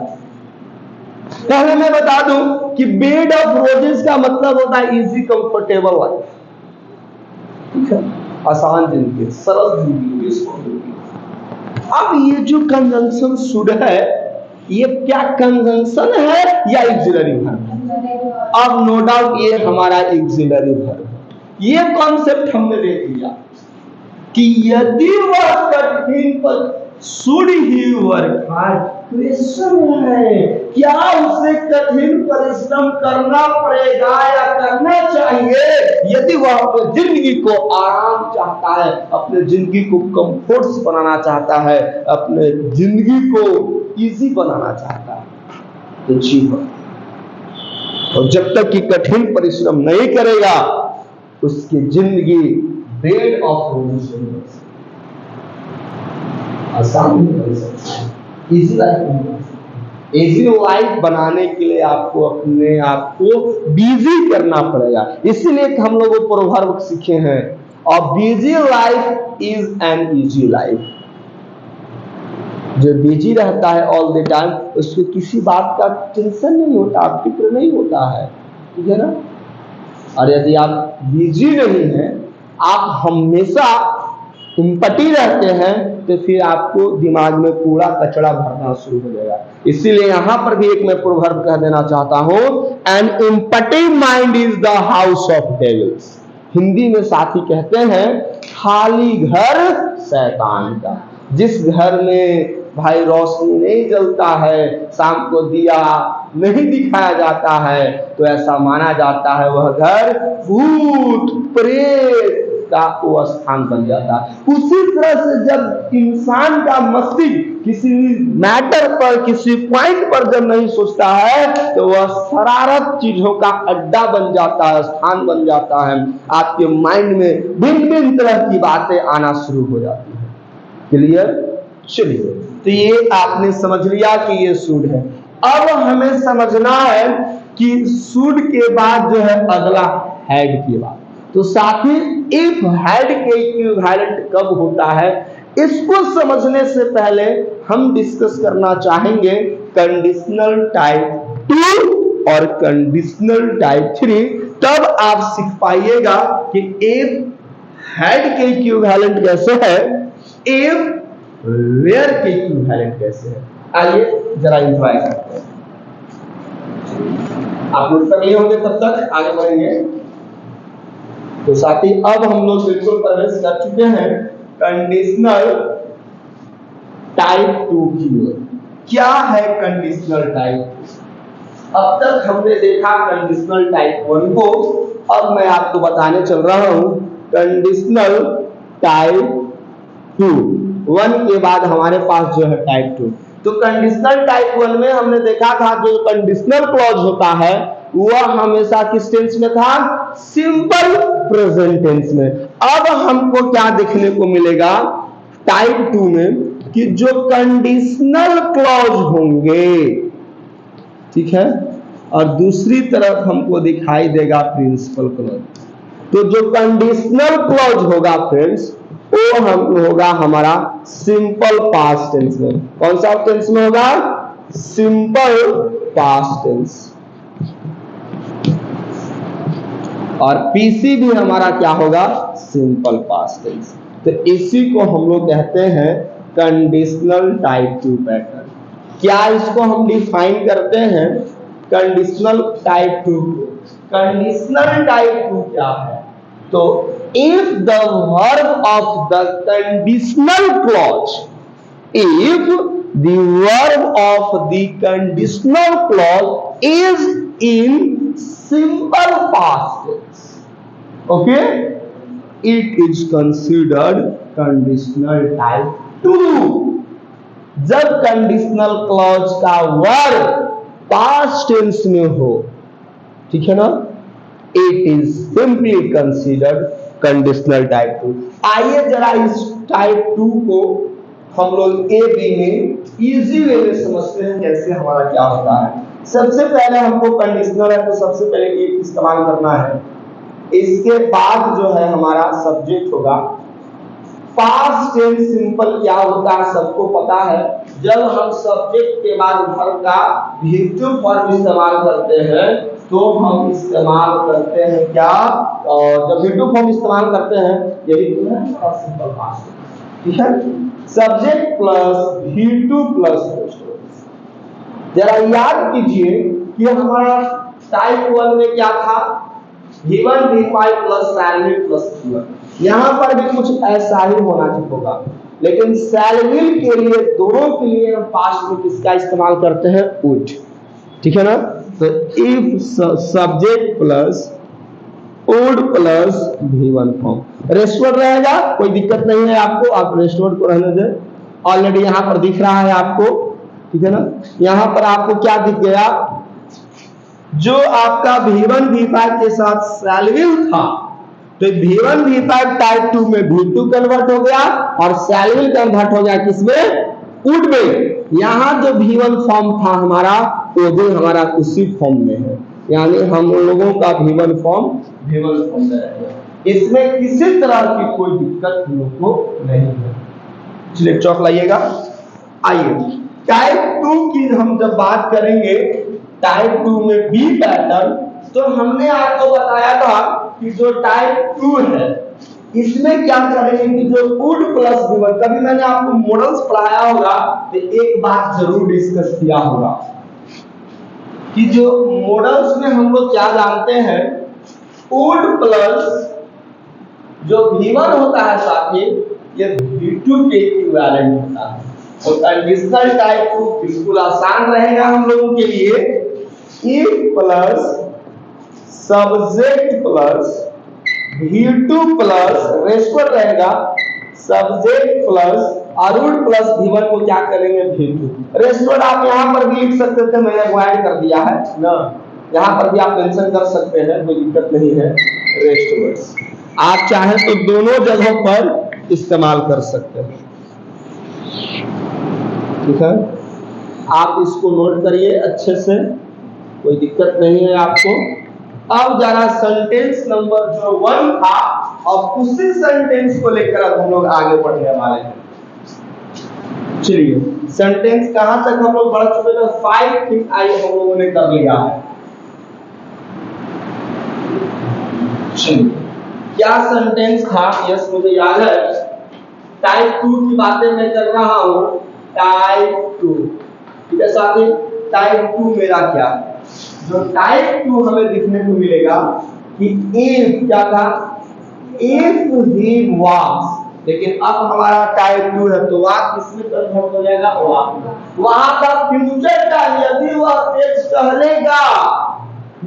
पहले मैं बता दूं कि बेड ऑफ रोजेस का मतलब होता है इजी कंफर्टेबल लाइफ, ठीक है, आसान जिंदगी, सरल जिंदगी। अब ये जो कंजंक्शन शुड है, ये क्या कंजंक्शन है या ऑक्सिलरी वर्ब? अब नो डाउट ये हमारा ऑक्सिलरी वर्ब है। ये कॉन्सेप्ट हमने देख लिया कि यदि वह कठिन पर should he work hard, question है क्या उसे कठिन परिश्रम करना पड़ेगा या करना चाहिए यदि वह अपनी जिंदगी को आराम चाहता है, अपने जिंदगी को कंफर्ट्स बनाना चाहता है, अपने जिंदगी को इजी बनाना चाहता है तो जी हाँ। और जब तक कि कठिन परिश्रम नहीं करेगा उसकी जिंदगी बेड ऑफ रोजेस नहीं बन सकती, आसान नहीं बन सकती, इजी लाइफ नहीं बन सकती। इजी लाइफ बनाने के लिए आपको अपने आप को बिजी करना पड़ेगा। इसीलिए हम लोग वो प्रोवर्ब सीखे हैं, a busy life is an easy life. जो बिजी रहता है ऑल द टाइम उसको किसी बात का टेंशन नहीं होता, फिक्र नहीं होता है, ठीक है ना। और यदि आप बिजी नहीं हैं, आप हमेशा इम्पटी रहते हैं तो फिर आपको दिमाग में कूड़ा कचरा भरना शुरू हो जाएगा। इसीलिए यहां पर भी एक मैं प्रोवर्ब कह देना चाहता हूं, an empty mind is the house of devils. Hindi में साथी कहते हैं खाली घर शैतान का। जिस घर में भाई रोशनी नहीं जलता है, शाम को दिया नहीं दिखाया जाता है, तो ऐसा माना जाता है वह घर भूत प्रेत का वो स्थान बन जाता है। उसी तरह से जब इंसान का मस्तिष्क किसी मैटर पर, किसी पॉइंट पर जब नहीं सोचता है तो वह शरारत चीजों का अड्डा बन जाता है, स्थान बन जाता है। आपके माइंड में भिन्न भिन्न तरह की बातें आना शुरू हो जाती है। क्लियर? चलिए, तो ये आपने समझ लिया कि ये शुड है। अब हमें समझना है कि शुड के बाद जो है अगला हैड की बात। तो साथी इफ हैड के इक्विवेलेंट कब होता है, इसको समझने से पहले हम डिस्कस करना चाहेंगे कंडीशनल टाइप 2 और कंडीशनल टाइप 3। तब आप सीख पाइएगा कि इफ हैड के इक्विवेलेंट कैसे है, इफ वेयर के इक्विवेलेंट कैसे है। आइए जरा इंजॉय करते हैं। आप लोग कर लिए होंगे, तब तक आगे बढ़ेंगे। तो साथी अब हम लोग बिल्कुल प्रवेश कर चुके हैं कंडीशनल टाइप 2 की ओर। क्या है कंडीशनल टाइप? अब तक हमने देखा कंडीशनल टाइप 1 को, अब मैं आपको बताने चल रहा हूं कंडीशनल टाइप 2। 1 के बाद हमारे पास जो है टाइप 2। तो कंडीशनल टाइप 1 में हमने देखा था जो कंडीशनल क्लॉज होता है वह हमेशा किस टेंस में था, सिंपल प्रेजेंट टेंस में। अब हमको क्या देखने को मिलेगा टाइप 2 में कि जो कंडीशनल क्लॉज होंगे, ठीक है, और दूसरी तरफ हमको दिखाई देगा प्रिंसिपल क्लॉज। तो जो कंडीशनल क्लॉज होगा फ्रेंड्स वो हम होगा हमारा सिंपल पास्ट टेंस में। कौन सा टेंस में होगा? Simple past tense. और पीसी भी हमारा क्या होगा? Simple past tense. तो इसी को हम लोग कहते हैं कंडीशनल टाइप 2 पैटर्न। क्या इसको हम डिफाइन करते हैं कंडीशनल टाइप 2 को? कंडीशनल टाइप 2 क्या है? तो if the verb of the conditional clause, if the verb of the conditional clause is in simple past tense, okay, it is considered conditional type 2। जब कंडीशनल क्लॉज का वर्ब पास्ट टेंस में हो, ठीक है ना, it is simply considered conditional type 2। आइए जरा इस टाइप 2 को हम लोग ए बी में इजी वे में समझते हैं कैसे हमारा क्या होता है। सबसे पहले हमको कंडीशनल है तो सबसे पहले एक इस्तेमाल करना है। इसके बाद जो है हमारा सब्जेक्ट होगा। पास्ट टेंस सिंपल क्या होता है सबको पता है। जब हम सब्जेक्ट के बाद वर्ब का वी2 फॉर्म इस्तेमाल करते हैं तो हम इस्तेमाल करते हैं क्या, और जब वी2 फॉर्म इस्तेमाल करते हैं यही तो है सिंपल पास्ट, ठीक है, subject plus V2 plus post. जरा याद कीजिए कि हमारा टाइप 1 में क्या था, V1 V5 plus salary plus V1। यहां पर भी कुछ ऐसा ही होना होगा। लेकिन शैल विल के लिए, दोनों के लिए हम पास्ट में किसका इस्तेमाल करते हैं? वुड। ठीक है ना? तो if subject plus would plus V1 form, rest word रहेगा, कोई दिक्कत नहीं है आपको, आप रेस्टवर्ड को रहने दें। ऑलरेडी यहां पर दिख रहा है आपको, ठीक है ना? यहां पर आपको क्या दिख गया? जो आपका V1 V5 के साथ शैल विल था, तो V1 V5 टाइप 2 में V2 कन्वर्ट हो गया और शैल विल कन्वर्ट हो गया किसमें? वुड में। यहां जो V1 फॉर्म था हमारा, वो भी हमारा उसी फॉर्म में है, यानी हम लोगों का V1 फॉर्म में रहेगा। इसमें किसी तरह की कोई दिक्कत हम लोग को नहीं है। चलिए चौक लाइएगा। आइए टाइप 2 की हम जब बात करेंगे, टाइप 2 में बी पैटर्न, तो हमने आपको बताया था कि जो टाइप 2 है इसमें क्या करेंगे कि जो वुड प्लस V1, कभी मैंने आपको मॉडल्स पढ़ाया होगा तो एक बात जरूर डिस्कस किया होगा कि जो मॉडल्स में हम लोग क्या जानते हैं, वुड प्लस जो V1 होता है साथी, ये V2 के इक्विवेलेंट होता है। और कंडीशनल टाइप 2 बिल्कुल आसान रहेगा हम लोगों के लिए। If plus subject plus V2 plus rest word रहेगा, सब्जेक्ट प्लस और वुड प्लस V1 को क्या करेंगे? V2। रेस्टवर्ड आप यहां पर भी लिख सकते थे, मैंने अवॉइड कर दिया है ना, यहां पर भी आप मेंशन कर सकते हैं, कोई दिक्कत नहीं है। रेस्टवर्ड्स आप चाहें तो दोनों जगहों पर इस्तेमाल कर सकते हैं, ठीक है? आप इसको नोट करिए अच्छे से, कोई दिक्कत नहीं है आपको। अब जरा सेंटेंस नंबर जो 1 था, अब उसी सेंटेंस को लेकर अब हम लोग आगे बढ़ने वाले हैं। चलिए सेंटेंस कहां तक हम लोग बढ़ चुके थे? 5 थिंग आई हम लोगों ने कर लिया है। चलिए क्या सेंटेंस था? यस मुझे याद है, टाइप 2 की बातें मैं कर रहा हूं। टाइप 2, ठीक है साथी? टाइप 2 मेरा क्या है? जो टाइप 2 हमें दिखने को मिलेगा कि इफ क्या था? इफ ही वॉक्स, लेकिन अब हमारा टाइप 2 है तो वाक किसमें कन्वर्ट हो जाएगा? वहां का फ्यूचर का, यदि वह तेज टहलेगा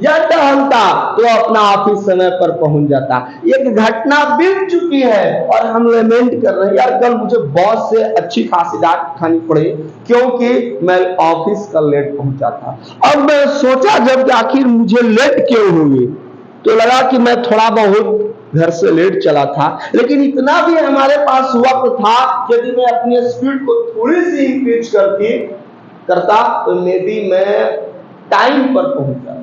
या टहलता तो अपना ऑफिस समय पर पहुंच जाता। एक घटना बीत चुकी है और हम लेमेंट कर रहे हैं, यार कल मुझे बॉस से अच्छी खासी डांट खानी पड़ी क्योंकि मैं ऑफिस कल लेट पहुंचा था। अब मैं सोचा जब कि आखिर मुझे लेट क्यों हुई, तो लगा कि मैं थोड़ा बहुत घर से लेट चला था, लेकिन इतना भी हमारे पास वक्त था, यदि मैं अपनी स्पीड को थोड़ी सी इंक्रीज करता तो मे बी मैं टाइम पर पहुंच जाता।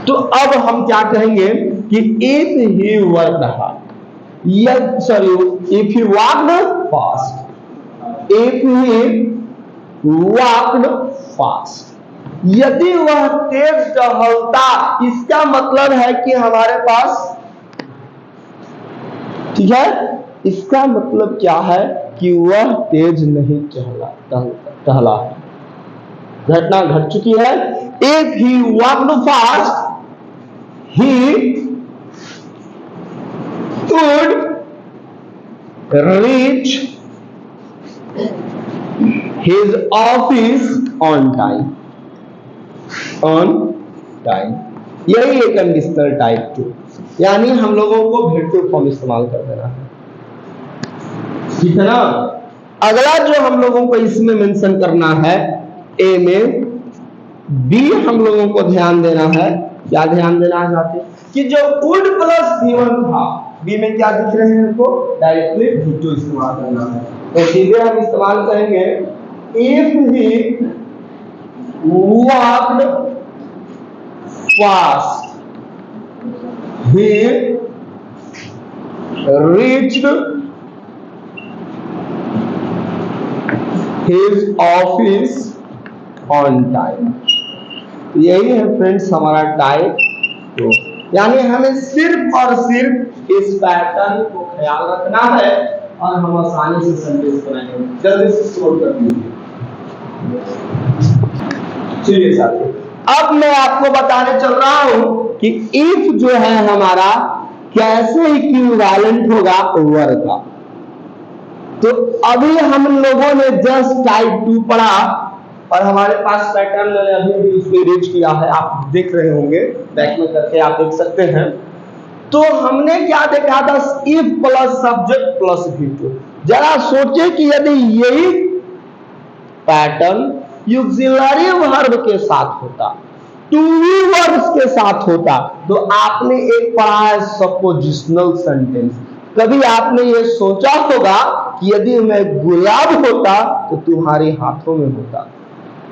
तो अब हम क्या कहेंगे कि if he worked hard, if he walked fast, if he walked fast, यदि वह तेज टहलता, इसका मतलब है कि हमारे पास, ठीक है, इसका मतलब क्या है कि वह तेज नहीं टहला, घटना घट चुकी है। If he walked fast, he would reach his office on time, यही है कंडीशनल टाइप 2, यानी हम लोगों को V2 फॉर्म इस्तेमाल कर देना है, ठीक है ना? अगला जो हम लोगों को इसमें मेंशन करना है, ए में, बी हम लोगों को ध्यान देना है। क्या ध्यान देना है साथी? कि जो वुड प्लस V1 था, बी में क्या दिख रहे हैं हमको? डायरेक्टली V2 इस्तेमाल करना है। तो सीधे हम इस्तेमाल करेंगे if he walked fast, he reached his office on time। यही है फ्रेंड्स हमारा टाइप 2, यानी हमें सिर्फ और सिर्फ इस पैटर्न को ख्याल रखना है और हम आसानी से सेंटेंस बनाएंगे। जल्दी से सोल्व कर दीजिए। चलिए साथियों, अब मैं आपको बताने चल रहा हूं कि इफ जो है हमारा कैसे इक्विवेलेंट होगा वर्ब का। तो अभी हम लोगों ने जस्ट टाइप 2 पढ़ा और हमारे पास पैटर्न मैंने अभी भी उसमें रीच किया है, आप देख रहे होंगे, बैक में करके आप देख सकते हैं। तो हमने क्या देखा था, if plus subject plus V2। जरा सोचे कि यदि यही पैटर्न ऑक्सिलरी वर्ब के साथ होता, टू बी वर्ब्स के साथ होता, तो आपने एक पढ़ा है सपोजिशनल सेंटेंस। कभी आपने ये सोचा होगा कि यदि मैं गुलाब होता तो तुम्हारे हाथों में होता।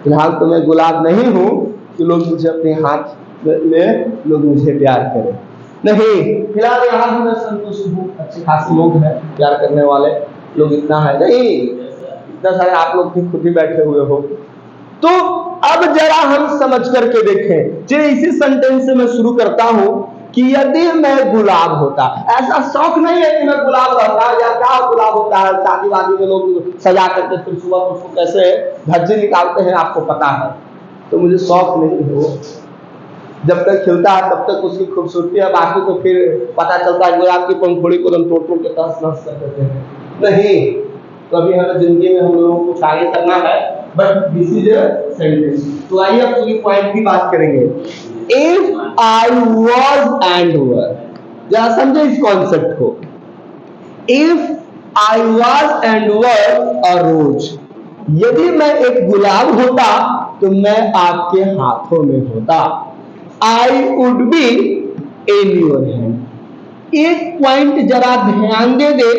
फिलहाल तो मैं गुलाब नहीं हूं कि लोग मुझे अपने हाथ में लोग मुझे प्यार करें, नहीं, फिलहाल यहाँ भी मैं संतुष्ट हूँ, अच्छे खासे लोग हैं प्यार करने वाले लोग, इतना है नहीं, इतना सारे आप लोग भी खुद ही बैठे हुए हो। तो अब जरा हम समझ करके देखें, चलिए इसी सेंटेंस से मैं शुरू करता हूं कि यदि मैं गुलाब होता, ऐसा शौक नहीं है कि मैं गुलाब रहता, या क्या गुलाब होता है, शादी वादी में लोग सजा करके फिर सुबह उसको कैसे धज्जी निकालते हैं आपको पता है, तो मुझे शौक नहीं हो। जब तक खिलता है तब तक उसकी खूबसूरती है, बाकी तो फिर पता चलता है गुलाब की पंखुड़ी को हम तोड़ तोड़ के तहस नहस कर देते हैं। नहीं, तो अभी हमें जिंदगी में हम लोगों को कुछ आगे करना है, but this is a sentence. तो आइए अब पूरी पॉइंट की बात करेंगे। इफ आई वॉज एंड वर, जरा समझे इस कॉन्सेप्ट को। इफ आई वॉज एंड वर अ रोज, यदि मैं एक गुलाब होता तो मैं आपके हाथों में होता। I would be in your hand. एक पॉइंट जरा ध्यान दे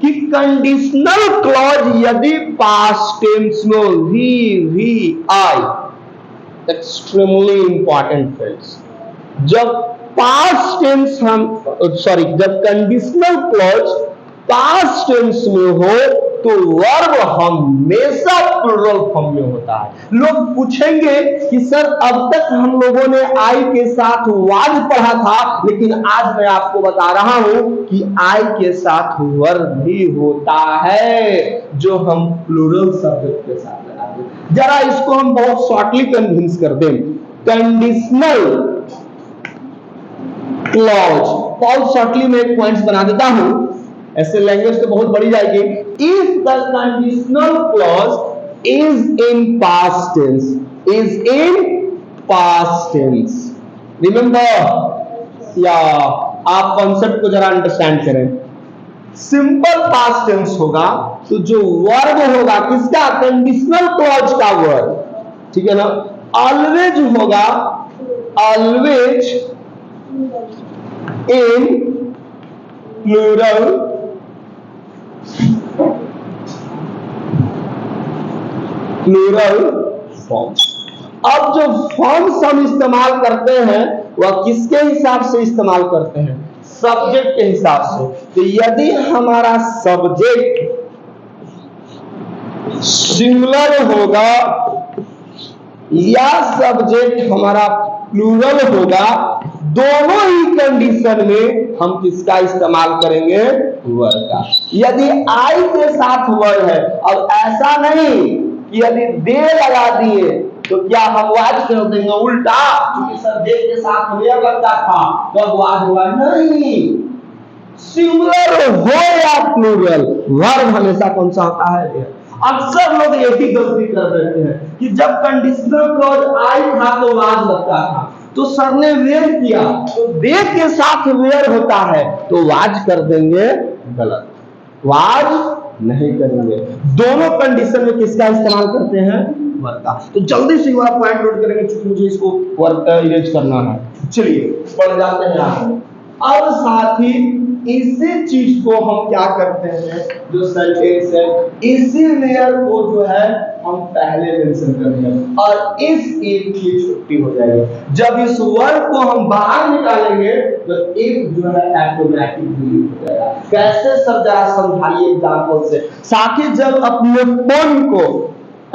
कि कंडीशनल क्लॉज यदि पास्ट टेंस में we I, extremely important friends, जब पास्ट टेंस जब कंडीशनल क्लॉज पास्ट टेंस में हो तो वर्ब हमेशा प्लूरल फॉर्म में होता है। लोग पूछेंगे कि सर अब तक हम लोगों ने आई के साथ वाज पढ़ा था, लेकिन आज मैं आपको बता रहा हूं कि आई के साथ वर्ब भी होता है, जो हम प्लूरल सब्जेक्ट के साथ लगाते हैं। जरा इसको हम बहुत शॉर्टली कन्विंस कर दें। कंडीशनल क्लॉज, बहुत शॉर्टली मैं एक पॉइंट्स बना देता हूं, ऐसे लैंग्वेज तो बहुत बड़ी जाएगी। If the conditional clause is in past tense, is in past tense, remember, या आप कॉन्सेप्ट को जरा अंडरस्टैंड करें। सिंपल पास्ट टेंस होगा तो जो वर्ब होगा किसका, कंडीशनल क्लॉज का वर्ब, ठीक है ना। ऑलवेज होगा, ऑलवेज इन प्लूरल फॉर्म्स। अब जो फॉर्म्स हम इस्तेमाल करते हैं वह किसके हिसाब से इस्तेमाल करते हैं, सब्जेक्ट के हिसाब से। तो यदि हमारा सब्जेक्ट सिंगुलर होगा या सब्जेक्ट हमारा प्लूरल होगा, दोनों ही कंडीशन में हम किसका इस्तेमाल करेंगे, वर्ब का। यदि आई के साथ वर्ब है, अब ऐसा नहीं कि यदि दे लगा दिए तो क्या हम वाज कर देंगे उल्टा, क्योंकि सब्जेक्ट के साथ वर्ब लगता था तो अब वाज हुआ, नहीं। सिंगुलर हो या प्लूरल, वर्ब हमेशा कौन सा होता है। अक्सर लोग यही गलती कर देते हैं कि जब कंडीशनल क्लॉज आई था तो वाज लगता था, तो सर ने वेयर किया तो दे के साथ वेयर होता है तो वाज कर देंगे, गलत, वाज नहीं करेंगे। दोनों कंडीशन में किसका इस्तेमाल करते हैं, वर्ब का। तो जल्दी से वाला पॉइंट नोट करेंगे क्योंकि मुझे इसको वर्ब का इरेज करना है। चलिए पढ़ जाते हैं आगे। अब साथ ही इसी चीज को हम क्या करते हैं, जो सेंटेंस है इसी लेयर को जो है हम पहले मेंशन करते हैं और इस एक की छुट्टी हो जाएगी। जब इस वर्ड को हम बाहर निकालेंगे तो एक जो है ऑटोमेटिक डिलीट हो जाएगा। कैसे सर, जरा समझाइए एग्जांपल से। साथ ही जब अपने फोन को,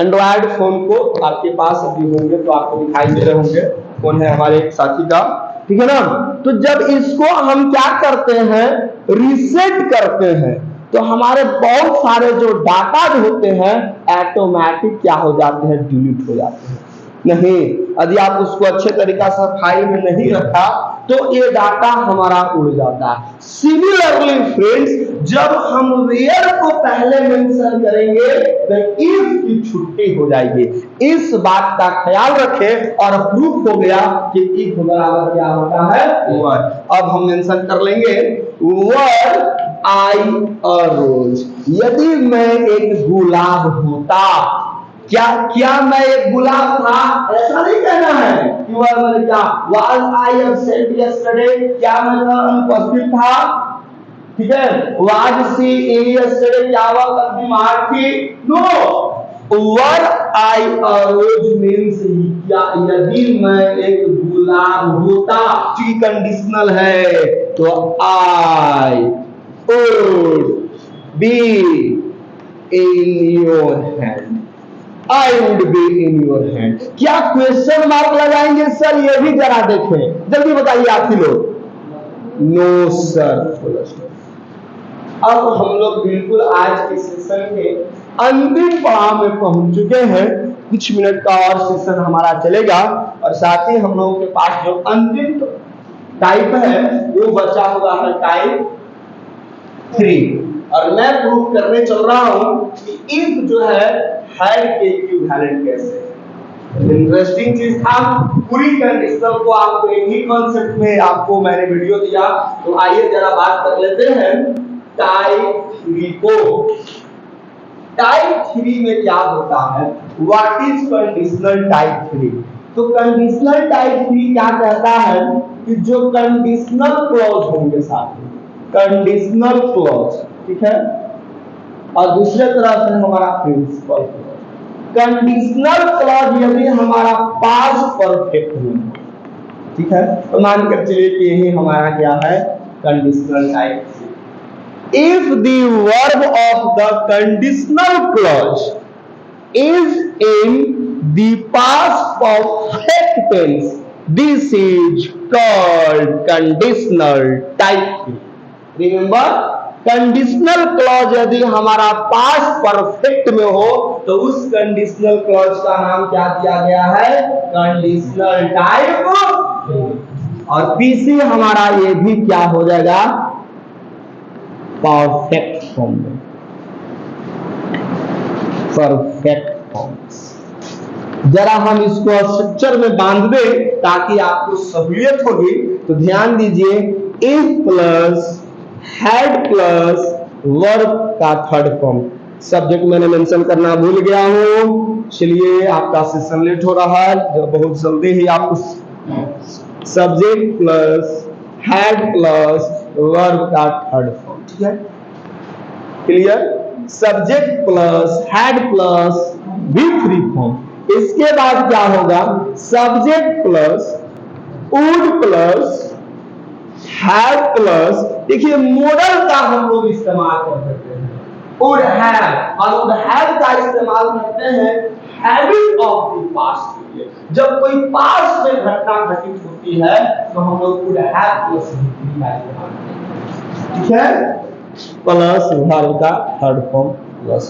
एंड्रॉयड फोन को आपके पास अभी होंगे तो आपको दिखाई दे रहे होंगे, फोन है हमारे एक साथी का, ठीक है ना। तो जब इसको हम क्या करते हैं, रीसेट करते हैं, तो हमारे बहुत सारे जो डाटा होते हैं ऑटोमेटिक क्या हो जाते हैं, डिलीट हो जाते हैं। नहीं। यदि आप उसको अच्छे तरीका से फाइल में नहीं रखा तो ये डाटा हमारा उड़ जाता है। सिमिलरली फ्रेंड्स, जब हम वेयर को पहले मेंशन करेंगे तो इफ की छुट्टी हो जाएगी। इस बात का ख्याल रखें और प्रूफ हो गया कि इफ बराबर क्या होता है, वर। अब हम मेंशन कर लेंगे वर आई अ रोज। यदि मैं एक गुलाब होता, क्या मैं एक गुलाब था, ऐसा नहीं कहना है कि वह क्या was I absent yesterday, क्या मैं कल अनुपस्थित था, ठीक है। was she ill yesterday, क्या वह कल बीमार थी, no. were I a rose means क्या यदि मैं एक गुलाब होता, चूंकि कंडीशनल है तो I would be in your hand, I would be in your hand। क्या क्वेश्चन मार्क लगाएंगे सर, ये भी जरा देखें, जल्दी बताइए आप ही लोग। No sir. अब हम लोग बिल्कुल आज के सेशन के अंतिम पड़ाव में पहुंच चुके हैं। कुछ मिनट का और सेशन हमारा चलेगा और साथ ही हम लोगों के पास जो अंतिम टाइप है वो बचा हुआ है टाइप 3। और मैं प्रूफ करने चल रहा हूं कि इफ जो है हैड के इक्विवेलेंट कैसे। इंटरेस्टिंग चीज था, पूरी कंडीशनल को आपको एक ही कॉन्सेप्ट में आपको मैंने वीडियो दिया। तो आइए जरा बात कर लेते हैं टाइप 3 को। टाइप 3 में क्या होता है, व्हाट इज कंडीशनल टाइप 3। तो कंडीशनल टाइप 3 क्या कहता है कि जो कंडीशनल क्लॉज होंगे साथ में, कंडीशनल क्लॉज, ठीक है, और दूसरे तरफ से हमारा प्रिंसिपल क्लॉज। कंडीशनल क्लॉज यदि हमारा पास्ट परफेक्ट में, ठीक है, तो मानकर चलिए कि यही हमारा क्या है, conditional type. If the verb of the conditional clause is in the past perfect tense, this is called conditional type। Remember, conditional clause यदि हमारा पास्ट परफेक्ट में हो तो उस कंडीशनल क्लॉज का नाम क्या दिया गया है, कंडीशनल टाइप। और पीसी हमारा ये भी क्या हो जाएगा, परफेक्ट फॉर्म में, परफेक्ट फॉर्म्स। जरा हम इसको स्ट्रक्चर में बांध दें ताकि आपको सहूलियत होगी। तो ध्यान दीजिए, if plus had plus verb का थर्ड फॉर्म। सब्जेक्ट मैंने मेंशन करना भूल गया हूं, चलिए आपका सेशन लेट हो रहा है, जो बहुत जल्दी ही आपको subject plus had plus verb का थर्ड फॉर्म, ठीक है, clear. Subject plus had plus भी फ्री फॉर्म। इसके बाद क्या होगा, subject plus would plus have plus, देखिए मॉडल का हम लोग इस्तेमाल कर सकते हैं, वुड हैव, और वुड हैव का इस्तेमाल करते हैं हैबिट ऑफ द पास्ट के लिए। जब कोई पास्ट में घटना घटित होती है तो हम लोग वुड हैव प्लस भी का इस्तेमाल करते हैं, ठीक है, प्लस वर्ब का थर्ड फॉर्म प्लस।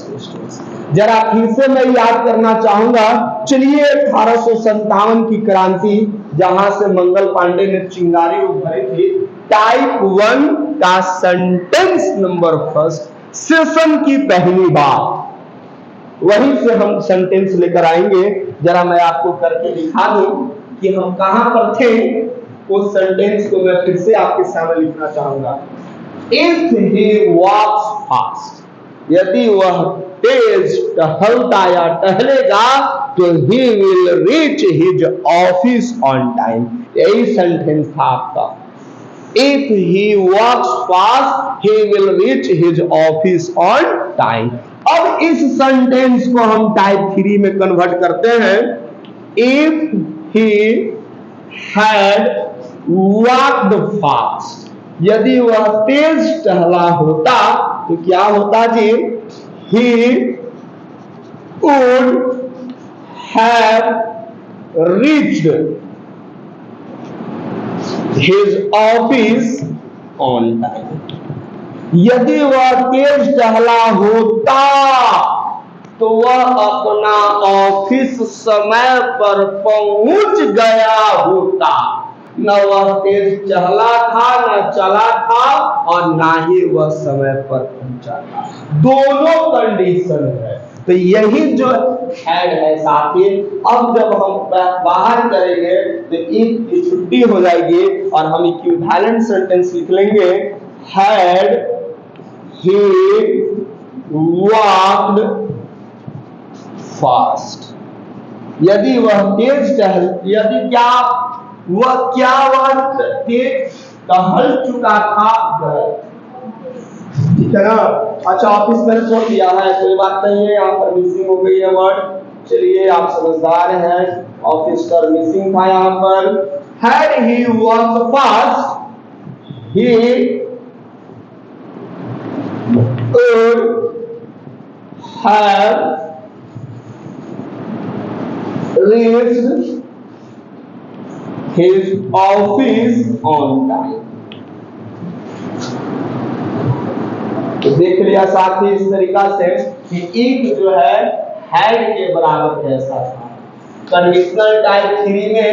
जरा फिर से मैं याद करना चाहूंगा, चलिए 1857 की क्रांति जहां से मंगल पांडे ने चिंगारी उभरी थी, टाइप 1 का सेंटेंस नंबर फर्स्ट, सेशन की पहली बात, वहीं से हम सेंटेंस लेकर आएंगे। जरा मैं आपको करके दिखा दूं कि हम कहां पर थे। उस सेंटेंस को मैं फिर से आपके सामने लिखना चाहूंगा। If he walks fast, यदि वह तेज टहलता या टहलेगा तो he will reach his office on time। यही सेंटेंस था आपका। If he walks fast, he will reach his office on time। अब इस सेंटेंस को हम टाइप 3 में कन्वर्ट करते हैं। If he had walked fast, यदि वह तेज टहला होता तो क्या होता जी, he would have reached his office on time। यदि वह तेज टहला होता तो वह अपना ऑफिस समय पर पहुंच गया होता। न वह तेज चला था, न चला था, और ना ही वह समय पर पहुंचा था। दोनों कंडीशन है। तो यही जो हैड है साथी, अब जब हम बाहर करेंगे तो इफ की छुट्टी हो जाएगी और हम इक्विवेलेंट सेंटेंस लिख लेंगे। Had he walked fast. यदि वह तेज तेज टहल चुका था। ठीक है ना। अच्छा, ऑफिस में रिपोर्ट दिया है, कोई बात नहीं है, यहाँ पर मिसिंग हो गई है वर्ड। चलिए, आप समझदार हैं, ऑफिस का मिसिंग था यहाँ पर। Had he walked fast, he have reached his office on time। तो देख लिया साथी इस तरीका से कि इफ जो है हैड के बराबर कैसा था। कंडीशनल टाइप 3 में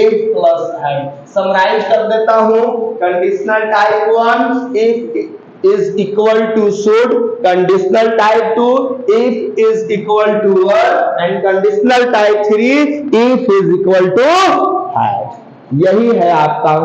इफ प्लस हैड। समराइज कर देता हूं। Conditional type 1 if is equal to should, conditional type 2 if is equal to were, and conditional type 3 if is equal to had। यही है आपका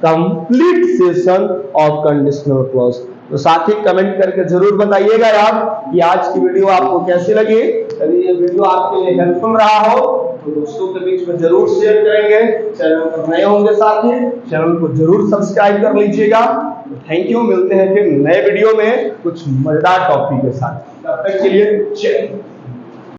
complete session of conditional clause. तो साथ ही कमेंट करके जरूर बताइएगा आप कि आज की वीडियो आपको कैसी लगी। यदि ये वीडियो आपके लिए हेल्पफुल रहा हो तो दोस्तों के बीच में जरूर शेयर करेंगे। चैनल पर नए होंगे साथी, चैनल को जरूर सब्सक्राइब कर लीजिएगा। थैंक यू, मिलते हैं फिर नए वीडियो में कुछ मजेदार टॉपिक के साथ। तब तक के लिए जय हिंद।